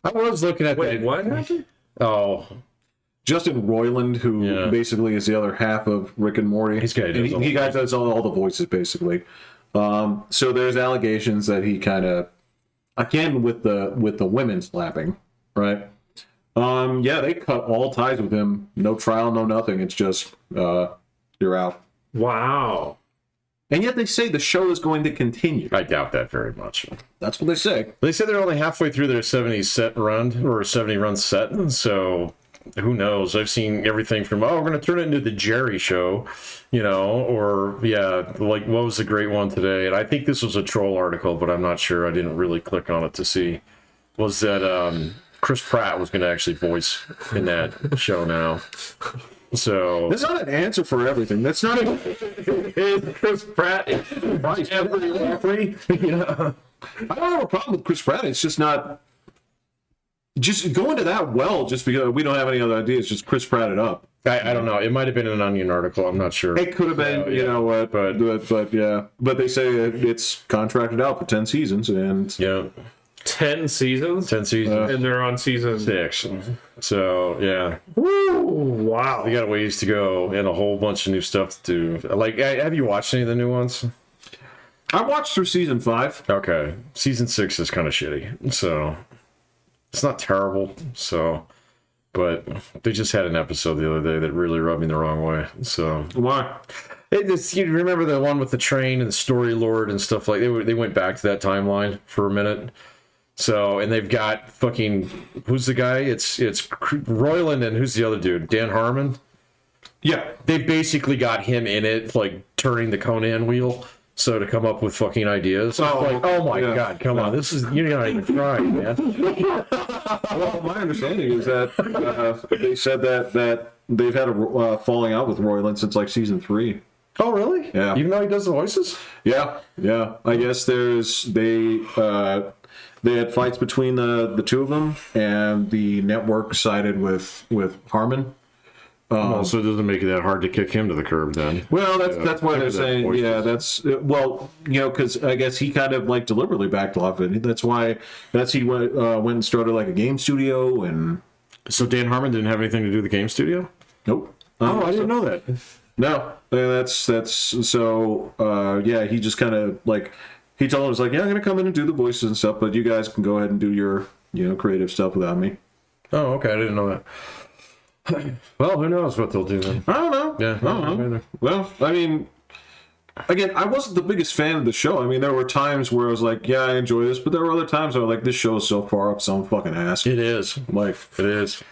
I was looking at Wait, that. what happened? Oh, Justin Roiland, who basically is the other half of Rick and Morty. He's got he does all the voices basically. So there's allegations that he kind of, again with the women slapping, right? Yeah, they cut all ties with him. No trial, no nothing. It's just you're out. Wow. And yet they say the show is going to continue. I doubt that very much. That's what they say. They said they're only halfway through their 70 set run, or 70 run set, so who knows? I've seen everything from, we're going to turn it into the Jerry show, or, like, what was the great one today? And I think this was a troll article, but I'm not sure. I didn't really click on it to see. Was that Chris Pratt was going to actually voice in that show now. So that's not an answer for everything. That's not Chris Pratt. Right. I don't have a problem with Chris Pratt. It's just not. Just go into that well, just because we don't have any other ideas. Just Chris Pratt it up. I don't know. It might have been an Onion article. I'm not sure. It could have been, So, you yeah. know what, but yeah. But they say it's contracted out for 10 seasons, and Yeah, 10 seasons? 10 seasons. And they're on season 6. So, yeah. Woo, wow. We got a ways to go and a whole bunch of new stuff to do. Like, have you watched any of the new ones? I watched through season 5. Okay. Season 6 is kind of shitty. So, it's not terrible. So, but they just had an episode the other day that really rubbed me the wrong way. So, Why? you remember the one with the train and the story lord and stuff like they went back to that timeline for a minute. So, and they've got fucking, who's the guy? It's Royland, and who's the other dude? Dan Harmon? Yeah. They basically got him in it, like turning the Conan wheel. So to come up with fucking ideas. Oh my God, come on. This is, you're not even trying, man. Well, my understanding is that they said that they've had a falling out with Royland since like season 3. Oh, really? Yeah. Even though he does the voices? Yeah. I guess they had fights between the two of them, and the network sided with Harmon. So it doesn't make it that hard to kick him to the curb then. Well, that's why they're saying, voices. yeah, that's, well, you know, because I guess he kind of like deliberately backed off it. That's he went and started like a game studio, and So Dan Harmon didn't have anything to do with the game studio? nope. Oh, I didn't know that. No, that's so. Yeah, he just kind of like he told him, was like, yeah, I'm gonna come in and do the voices and stuff, but you guys can go ahead and do your creative stuff without me. Oh, okay, I didn't know that. Well, who knows what they'll do then? I don't know. Yeah, I don't know. either. Well, I mean, again, I wasn't the biggest fan of the show. I mean, there were times where I was like, yeah, I enjoy this, but there were other times where I was like, this show is so far up some fucking ass. It is. Like, It is.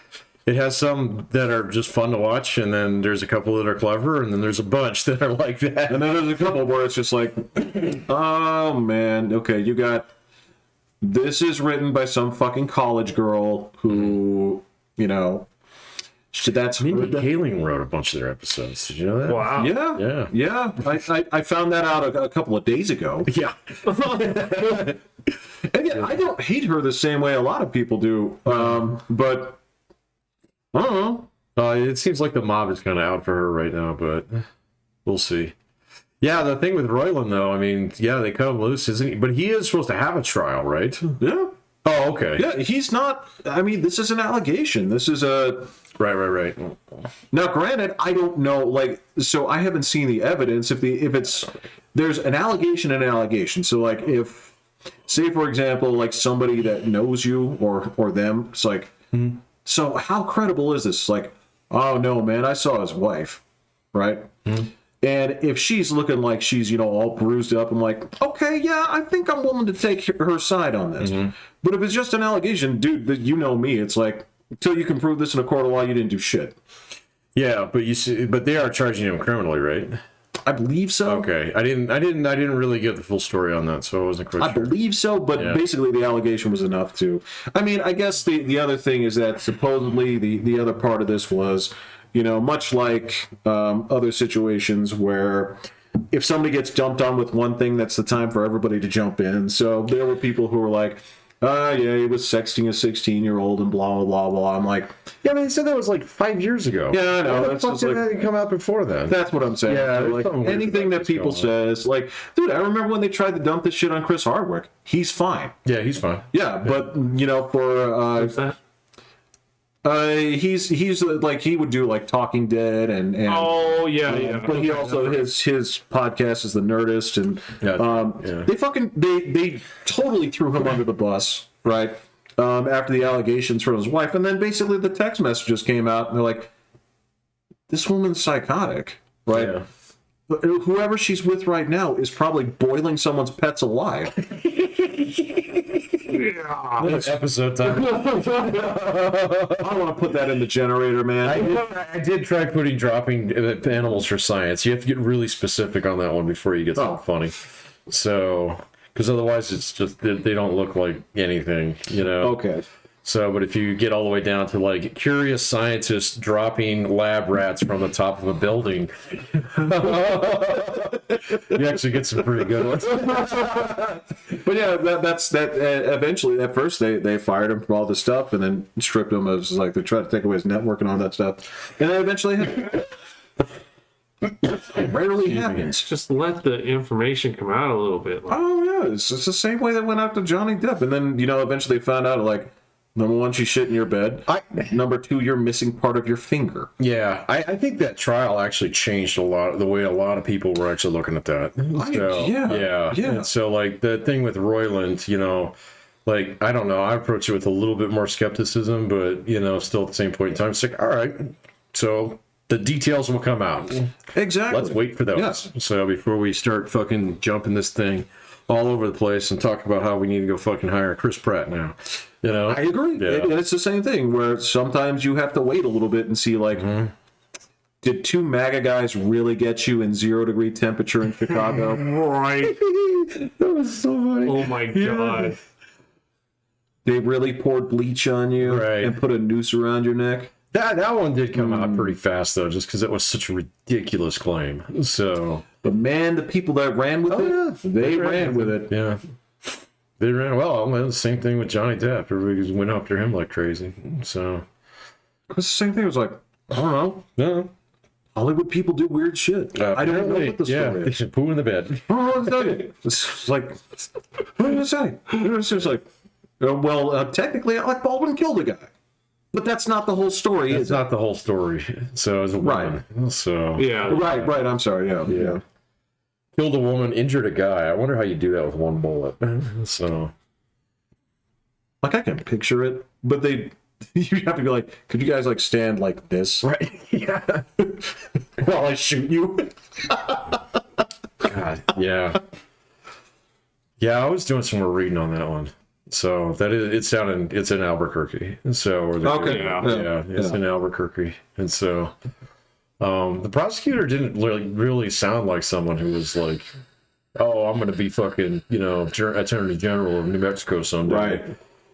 It has some that are just fun to watch, and then there's a couple that are clever, and then there's a bunch that are like that. and then there's a couple where it's just like, oh man, okay, you got this is written by some fucking college girl who, you know, that's Mindy Kaling wrote a bunch of their episodes. Did you know that? Wow. Yeah. I found that out a couple of days ago. Yeah. And yeah, I don't hate her the same way a lot of people do. But I don't know. It seems like the mob is kind of out for her right now, but we'll see. Yeah, the thing with Royland, though, I mean, yeah, they cut him loose, isn't he? But he is supposed to have a trial, right? Yeah. Oh, okay. Yeah, he's not. I mean, this is an allegation. This is a. Right. Now, granted, I don't know. Like, so I haven't seen the evidence. If it's there's an allegation and an allegation. So, like, if say for example, like somebody that knows you or them, it's like, so how credible is this? Like, oh no, man, I saw his wife, right? And if she's looking like she's, you know, all bruised up, I'm like, okay, yeah, I think I'm willing to take her side on this. But if it's just an allegation, dude, that you know me, it's like, until you can prove this in a court of law, you didn't do shit. Yeah, but you see, but they are charging him criminally, right? I believe so. Okay, I didn't really get the full story on that, so I wasn't quite I sure. believe so, but basically the allegation was enough to. I mean, I guess the other thing is that supposedly the other part of this was, you know, much like other situations where if somebody gets dumped on with one thing, that's the time for everybody to jump in. So there were people who were like, yeah, he was sexting a 16-year-old and blah, blah, blah, blah. I'm like, Yeah, but they said that was like 5 years ago. yeah, I know. How the That's fuck just did like, that come out before then? that's what I'm saying. Yeah, So, there's like, something weird anything about that what's people going on. says, like, dude, I remember when they tried to dump this shit on Chris Hardwick. He's fine. Yeah, he's fine. Yeah, but you know, for What's that? he's like he would do like Talking Dead and Oh, yeah. but he also his podcast is The Nerdist, and they totally threw him under the bus, right? After the allegations from his wife, and then basically the text messages came out, and they're like, "This woman's psychotic, right?" Yeah. But whoever she's with right now is probably boiling someone's pets alive. Episode time. I don't want to put that in the generator, man. I did try dropping animals for science. You have to get really specific on that one before you get something funny. So, because otherwise it's just, they don't look like anything, you know? Okay. So, but if you get all the way down to like curious scientists dropping lab rats from the top of a building, You actually get some pretty good ones. But yeah, that's that. Eventually, at first, they fired him from all this stuff, and then stripped him as like they tried to take away his network and all that stuff. And then eventually, it rarely happens. Just let the information come out a little bit. Like, Oh yeah, it's the same way that went after Johnny Depp, and then eventually found out like. Number one, she shit in your bed. Number two, you're missing part of your finger. Yeah, I think that trial actually changed a lot, the way a lot of people were actually looking at that. So, yeah. And so, like, the thing with Roiland, like, I don't know, I approach it with a little bit more skepticism, but, still at the same point in time, it's like, all right, so the details will come out. Exactly. Let's wait for those. Yes. So before we start fucking jumping this thing all over the place and talk about how we need to go fucking hire Chris Pratt now. I agree. Yeah. And it's the same thing where sometimes you have to wait a little bit and see, like, did two MAGA guys really get you in 0-degree temperature in Chicago? right. That was so funny. Oh my god. They really poured bleach on you and put a noose around your neck? That one did come out pretty fast, though, just because it was such a ridiculous claim. So, But man, the people that ran with it, they ran with it. Yeah. They ran well. The same thing with Johnny Depp. Everybody went after him like crazy. So It's the same thing. It was like, I don't know. no, Hollywood people do weird shit. I don't know what the story they is. should poo in the bed. Oh, it's like, what did I say? It's like, technically, Alec Baldwin killed a guy, but that's not the whole story. It's not the whole story. So as a woman, so Yeah. Right. I'm sorry. Yeah. killed a woman, injured a guy. I wonder how you do that with one bullet. So, Like I can picture it, but you have to be like, could you guys like stand like this? right? Yeah. While I shoot you. God, yeah. Yeah, I was doing some more reading on that one. So that is, it's in Albuquerque. So Okay. Yeah. It's in Albuquerque, and so the prosecutor didn't really sound like someone who was like, "Oh, I'm going to be fucking Attorney General of New Mexico someday." Right.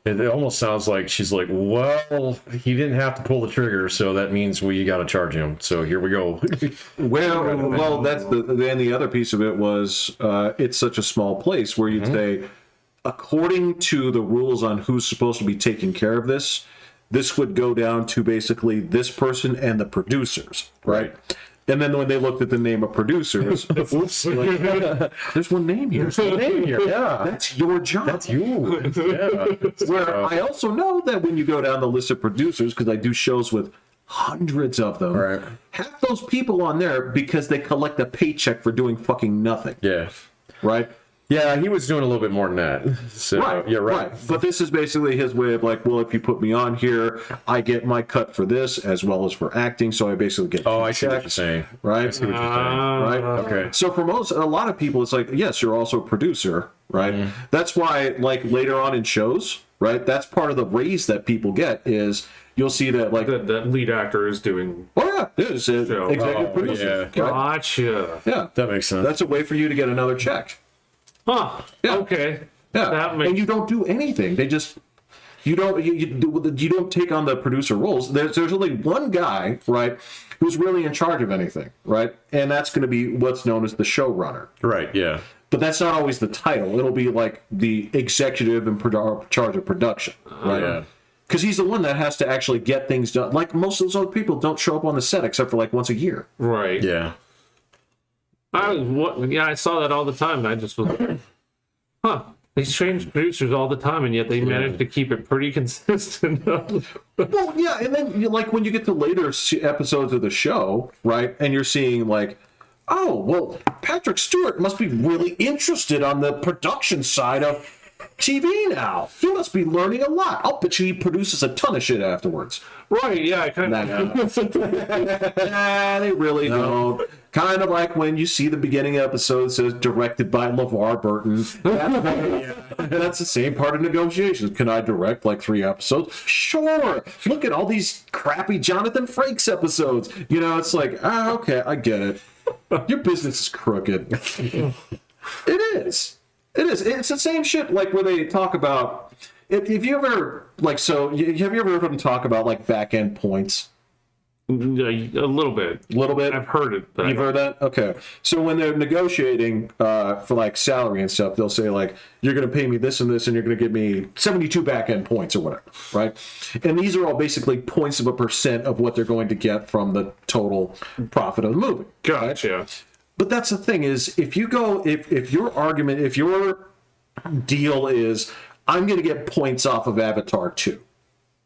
It almost sounds like she's like, "Well, he didn't have to pull the trigger, so that means we got to charge him. So here we go." Well, that's the other piece of it was it's such a small place where you'd say, according to the rules on who's supposed to be taking care of this would go down to basically this person and the producers, right? And then when they looked at the name of producers, oops, there's one name here. There's a name here. Yeah, That's your job. that's you. Yeah. Where I also know that when you go down the list of producers, because I do shows with hundreds of them, Right. have those people on there because they collect a paycheck for doing fucking nothing, Yeah. right? Yeah, he was doing a little bit more than that. So, yeah, right. But this is basically his way of like, well, if you put me on here, I get my cut for this as well as for acting. So I basically get Oh, I see what you're checks, saying. right? I see what you're saying. Right. Okay. So for a lot of people, it's like, yes, you're also a producer, right? Mm. That's why, like later on in shows, right? That's part of the raise that people get is you'll see that like, The lead actor is doing. oh yeah, there's executive producer. yeah. Right? Gotcha. Yeah, That makes sense. that's a way for you to get another check. Huh. Yeah. Okay. Yeah, That makes- and you don't do anything. They just you don't take on the producer roles. There's only one guy, right, who's really in charge of anything, right, and that's going to be what's known as the showrunner. Right, yeah. But that's not always the title. It'll be like the executive in charge of production, right? Yeah. Because he's the one that has to actually get things done. Like most of those other people don't show up on the set except for like once a year. Right. Yeah. I saw that all the time. And I just was like, huh. They change producers all the time, and yet they manage to keep it pretty consistent. Well, yeah, and then like when you get to later episodes of the show, right, and you're seeing like, oh, well, Patrick Stewart must be really interested on the production side of TV now. He must be learning a lot. I'll bet you he produces a ton of shit afterwards. Right, yeah, I kind of. Nah, they really don't. Kind of like when you see the beginning episode says directed by LeVar Burton. That's the same part of negotiations. Can I direct like 3 episodes? Sure. Look at all these crappy Jonathan Frakes episodes. It's like, okay, I get it. Your business is crooked. It is. It is. It's the same shit like where they talk about if you ever like have you ever heard them talk about like back end points? A little bit. A little bit? I've heard it. But You've heard that? Okay. So when they're negotiating for like salary and stuff, they'll say like, you're going to pay me this and this, and you're going to give me 72 back end points or whatever, right? And these are all basically points of a percent of what they're going to get from the total profit of the movie. Gotcha. But that's the thing is, if you go, if your argument, if your deal is, I'm going to get points off of Avatar 2,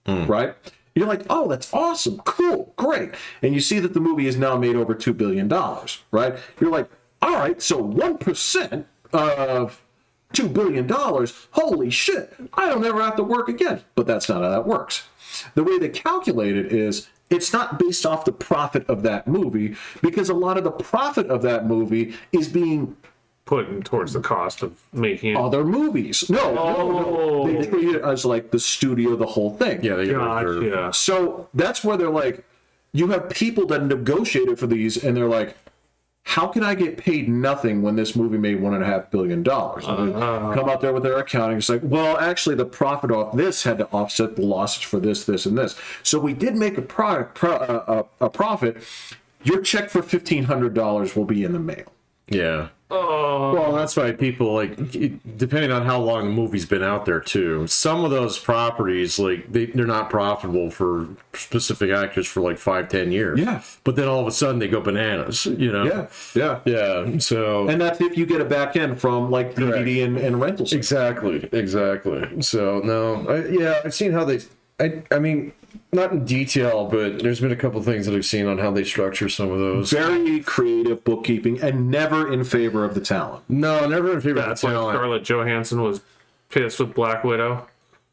right? You're like, oh, that's awesome, cool, great. And you see that the movie has now made over $2 billion, right? You're like, all right, so 1% of $2 billion, holy shit, I don't ever have to work again. But that's not how that works. The way they calculate it is, it's not based off the profit of that movie, because a lot of the profit of that movie is being put towards the cost of making it. other movies. No. They treat it as like the studio, the whole thing. Yeah, they Gotcha. So that's where they're like, you have people that negotiated for these, and they're like, how can I get paid nothing when this movie made $1.5 billion? Come out there with their accounting. It's like, well, actually, the profit off this had to offset the losses for this, this, and this. So we did make a profit. Your check for $1,500 will be in the mail. Yeah. Well, that's why people like, depending on how long the movie's been out there too. Some of those properties, like they're not profitable for specific actors for like 5-10 years. Yeah. But then all of a sudden they go bananas. You know. Yeah. So. And that's if you get a back end from like DVD and rentals. Exactly. So no, I've seen how they. I mean, not in detail, but there's been a couple things that I've seen on how they structure some of those. Very creative bookkeeping, and never in favor of the talent. No, never in favor That's of the why talent. Scarlett Johansson was pissed with Black Widow.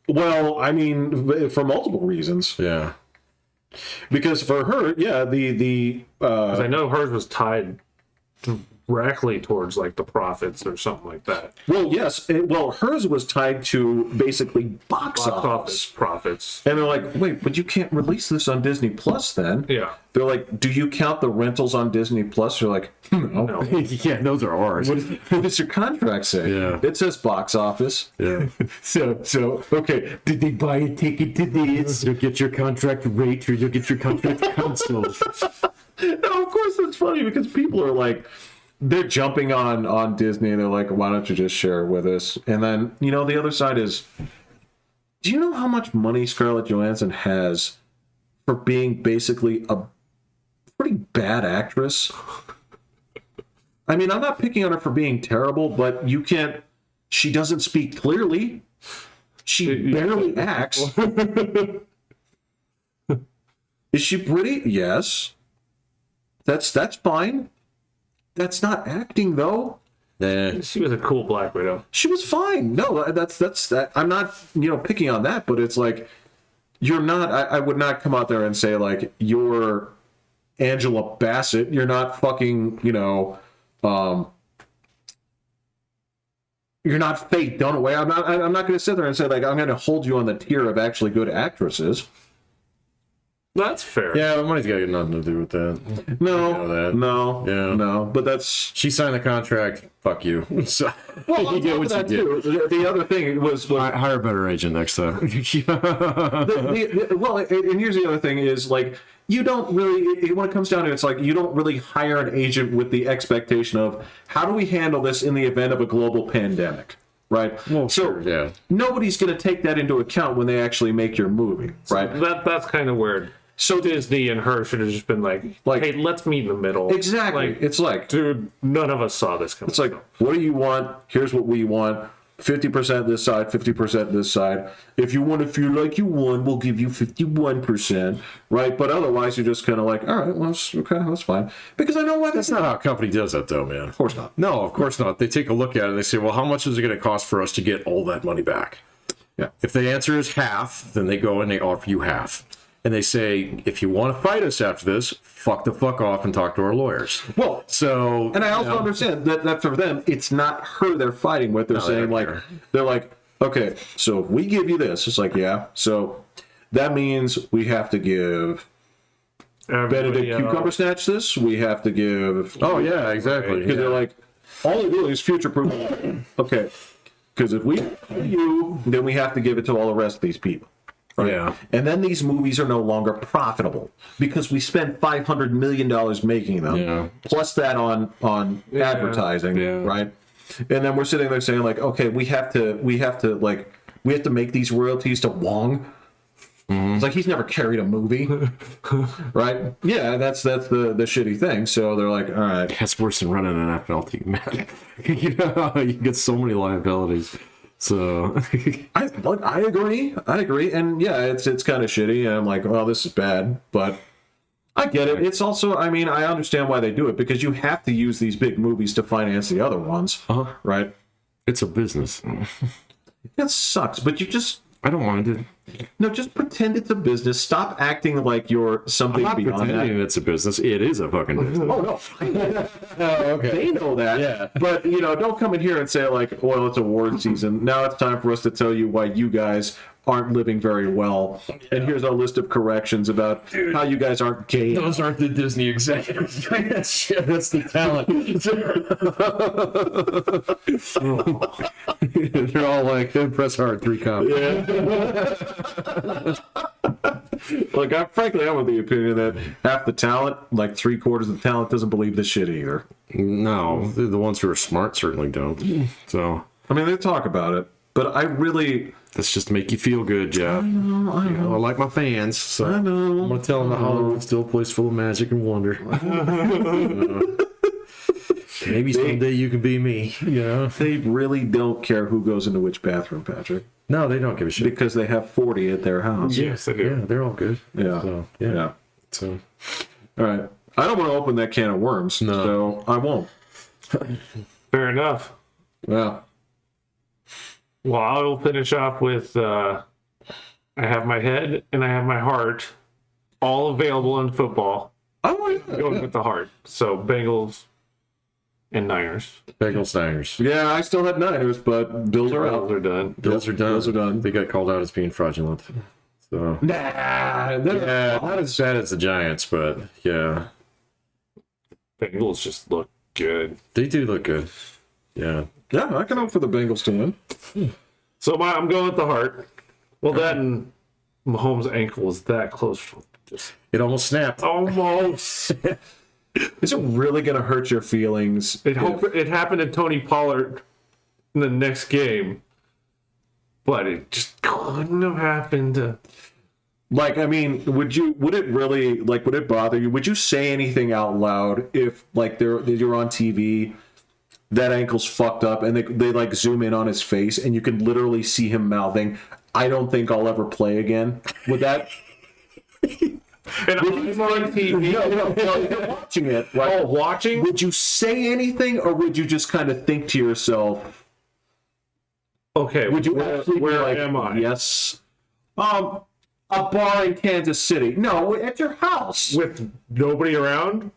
Well, I mean, for multiple reasons. Yeah. Because for her, yeah, the 'Cause I know hers was tied directly towards like the profits or something like that. well, yes, hers was tied to basically box Box office. office profits. And they're like, wait, but you can't release this on Disney Plus then. Yeah. They're like, do you count the rentals on Disney Plus? You're like, no. No. Yeah, those are ours. What does your contract say? Yeah. It says box office. Yeah. So okay, did they buy a ticket to this? You'll get your contract rate or you'll get your contract canceled. No, of course it's funny because people are like, they're jumping on Disney and they're like, why don't you just share it with us? And then, the other side is, do you know how much money Scarlett Johansson has for being basically a pretty bad actress? I mean, I'm not picking on her for being terrible, but she doesn't speak clearly. She barely acts. Is she pretty? Yes. That's fine. That's not acting though. Yeah. She was a cool Black Widow. She was fine. No, that's that. I'm not, picking on that, but it's like, you're not, I would not come out there and say like, you're Angela Bassett. You're not fucking, you're not Faye Dunaway. I'm not going to sit there and say like, I'm going to hold you on the tier of actually good actresses. That's fair. Yeah, but money's got nothing to do with that. No. But that's, She signed the contract. Fuck you. So well, you get what you too. The other thing was hire a better agent next time. well, and here's the other thing is like, you don't really, when it comes down to it, it's like you don't really hire an agent with the expectation of how do we handle this in the event of a global pandemic, right? Well, so sure, yeah. nobody's going to take that into account when they actually make your movie, right? That's kind of weird. So Disney and her should have just been like, hey, let's meet in the middle. Exactly. Like, it's like, dude, none of us saw this coming. It's like, what do you want? Here's what we want. 50% this side, 50% this side. If you want to feel like you won, we'll give you 51%, right? But otherwise, you're just kind of like, all right, well, okay, that's fine. Because I know why That's not how a company does that, though, man. Of course not. No, of course not. They take a look at it and they say, well, how much is it going to cost for us to get all that money back? Yeah. If the answer is half, then they go and they offer you half. And they say, if you want to fight us after this, fuck the fuck off and talk to our lawyers. Well, so... And I also understand that for them, it's not her they're fighting with. They're saying, like, care. they're like, okay, so if we give you this, it's like, yeah, so that means we have to give Benedict Cucumber Snatch this, we have to give... Oh, yeah, exactly. Because they're like, all they do is future-proof. Okay, because if we give you, then we have to give it to all the rest of these people. Right? Yeah. And then these movies are no longer profitable because we spent $500 million making them, Yeah. plus that on advertising, yeah. right? And then we're sitting there saying like, okay, we have to make these royalties to Wong. It's like he's never carried a movie, right? Yeah, that's the shitty thing. So they're like, all right, That's worse than running an NFL team, man. You get so many liabilities. So I agree, and yeah, it's kind of shitty. And I'm like, well, this is bad, but I get it. It's also, I mean, I understand why they do it because you have to use these big movies to finance the other ones, right? it's a business. That sucks, but you just I don't mind it. no, just pretend it's a business. Stop acting like you're something I'm not beyond pretending that. it's a business. It is a fucking business. Oh no, Okay. they know that. Yeah. But don't come in here and say like, well, it's award season. Now it's time for us to tell you why you guys aren't living very well. And here's our list of corrections about how you guys aren't gay. Those aren't the Disney executives. That's the talent. They're all like, press hard, 3 copies. Look, frankly, I'm of the opinion that half the talent, like 3/4 of the talent, doesn't believe this shit either. No, the ones who are smart certainly don't. So I mean, they talk about it, but I really, that's just to make you feel good, Jeff. I like my fans, so I know. I'm gonna tell them that Hollywood's still a place full of magic and wonder. Maybe someday you can be me. They really don't care who goes into which bathroom, Patrick, No, they don't give a shit. because they have 40 at their house. Yes, I do. Yeah, they're all good. Yeah. So, Yeah. So All right. I don't want to open that can of worms, so I won't. Fair enough. Yeah. Well, I will finish off with I have my head and I have my heart all available in football. Oh, yeah. Going with the heart. So Bengals and Niners. Bengals, Niners. Yeah, I still had Niners, but Bills are Bills out. are done. Bills are done. Bills are done. They got called out as being fraudulent. So Nah, yeah, not as bad as the Giants, but yeah, Bengals just look good. they do look good. Yeah. yeah, I can hope for the Bengals to win. So I'm going with the heart. Well, that and Mahomes' ankle is that close. Just It almost snapped. almost. Is it really going to hurt your feelings? It happened to Tony Pollard in the next game, but it just couldn't have happened to. Like, I mean, would it really, like, would it bother you? Would you say anything out loud if, like, you're on TV, that ankle's fucked up, and they like, zoom in on his face, and you can literally see him mouthing, I don't think I'll ever play again? Would that... And I'm on TV. No, you're watching it, right? Oh, watching? Would you say anything, or would you just kind of think to yourself, Okay, would you actually be where like, am I? yes, a bar in Kansas City? No, at your house. With nobody around,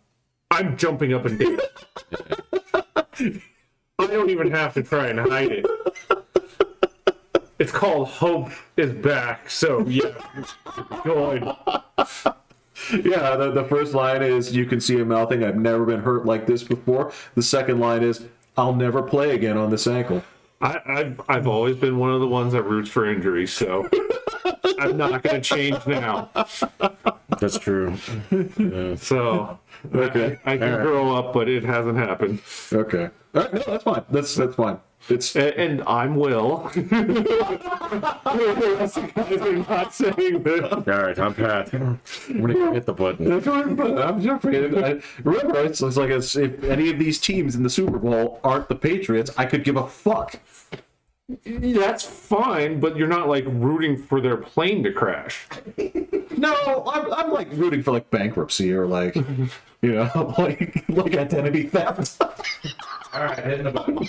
I'm jumping up and down. I don't even have to try and hide it. It's called Hope is Back, so yeah, going. Yeah, the first line is, you can see him mouthing, I've never been hurt like this before. The second line is, I'll never play again on this ankle. I've always been one of the ones that roots for injuries, so I'm not going to change now. That's true. Yeah. So Okay. I can grow up, but it hasn't happened. Okay. All right, no, that's fine. That's fine. It's And I'm Will. That's the guys are not saying that. All right, I'm Pat. I'm gonna go hit the button. I'm Jeffrey. Remember, it's like if any of these teams in the Super Bowl aren't the Patriots, I could give a fuck. That's fine, but you're not like rooting for their plane to crash. No, I'm like rooting for like bankruptcy or like, like identity theft. All right, hitting the button.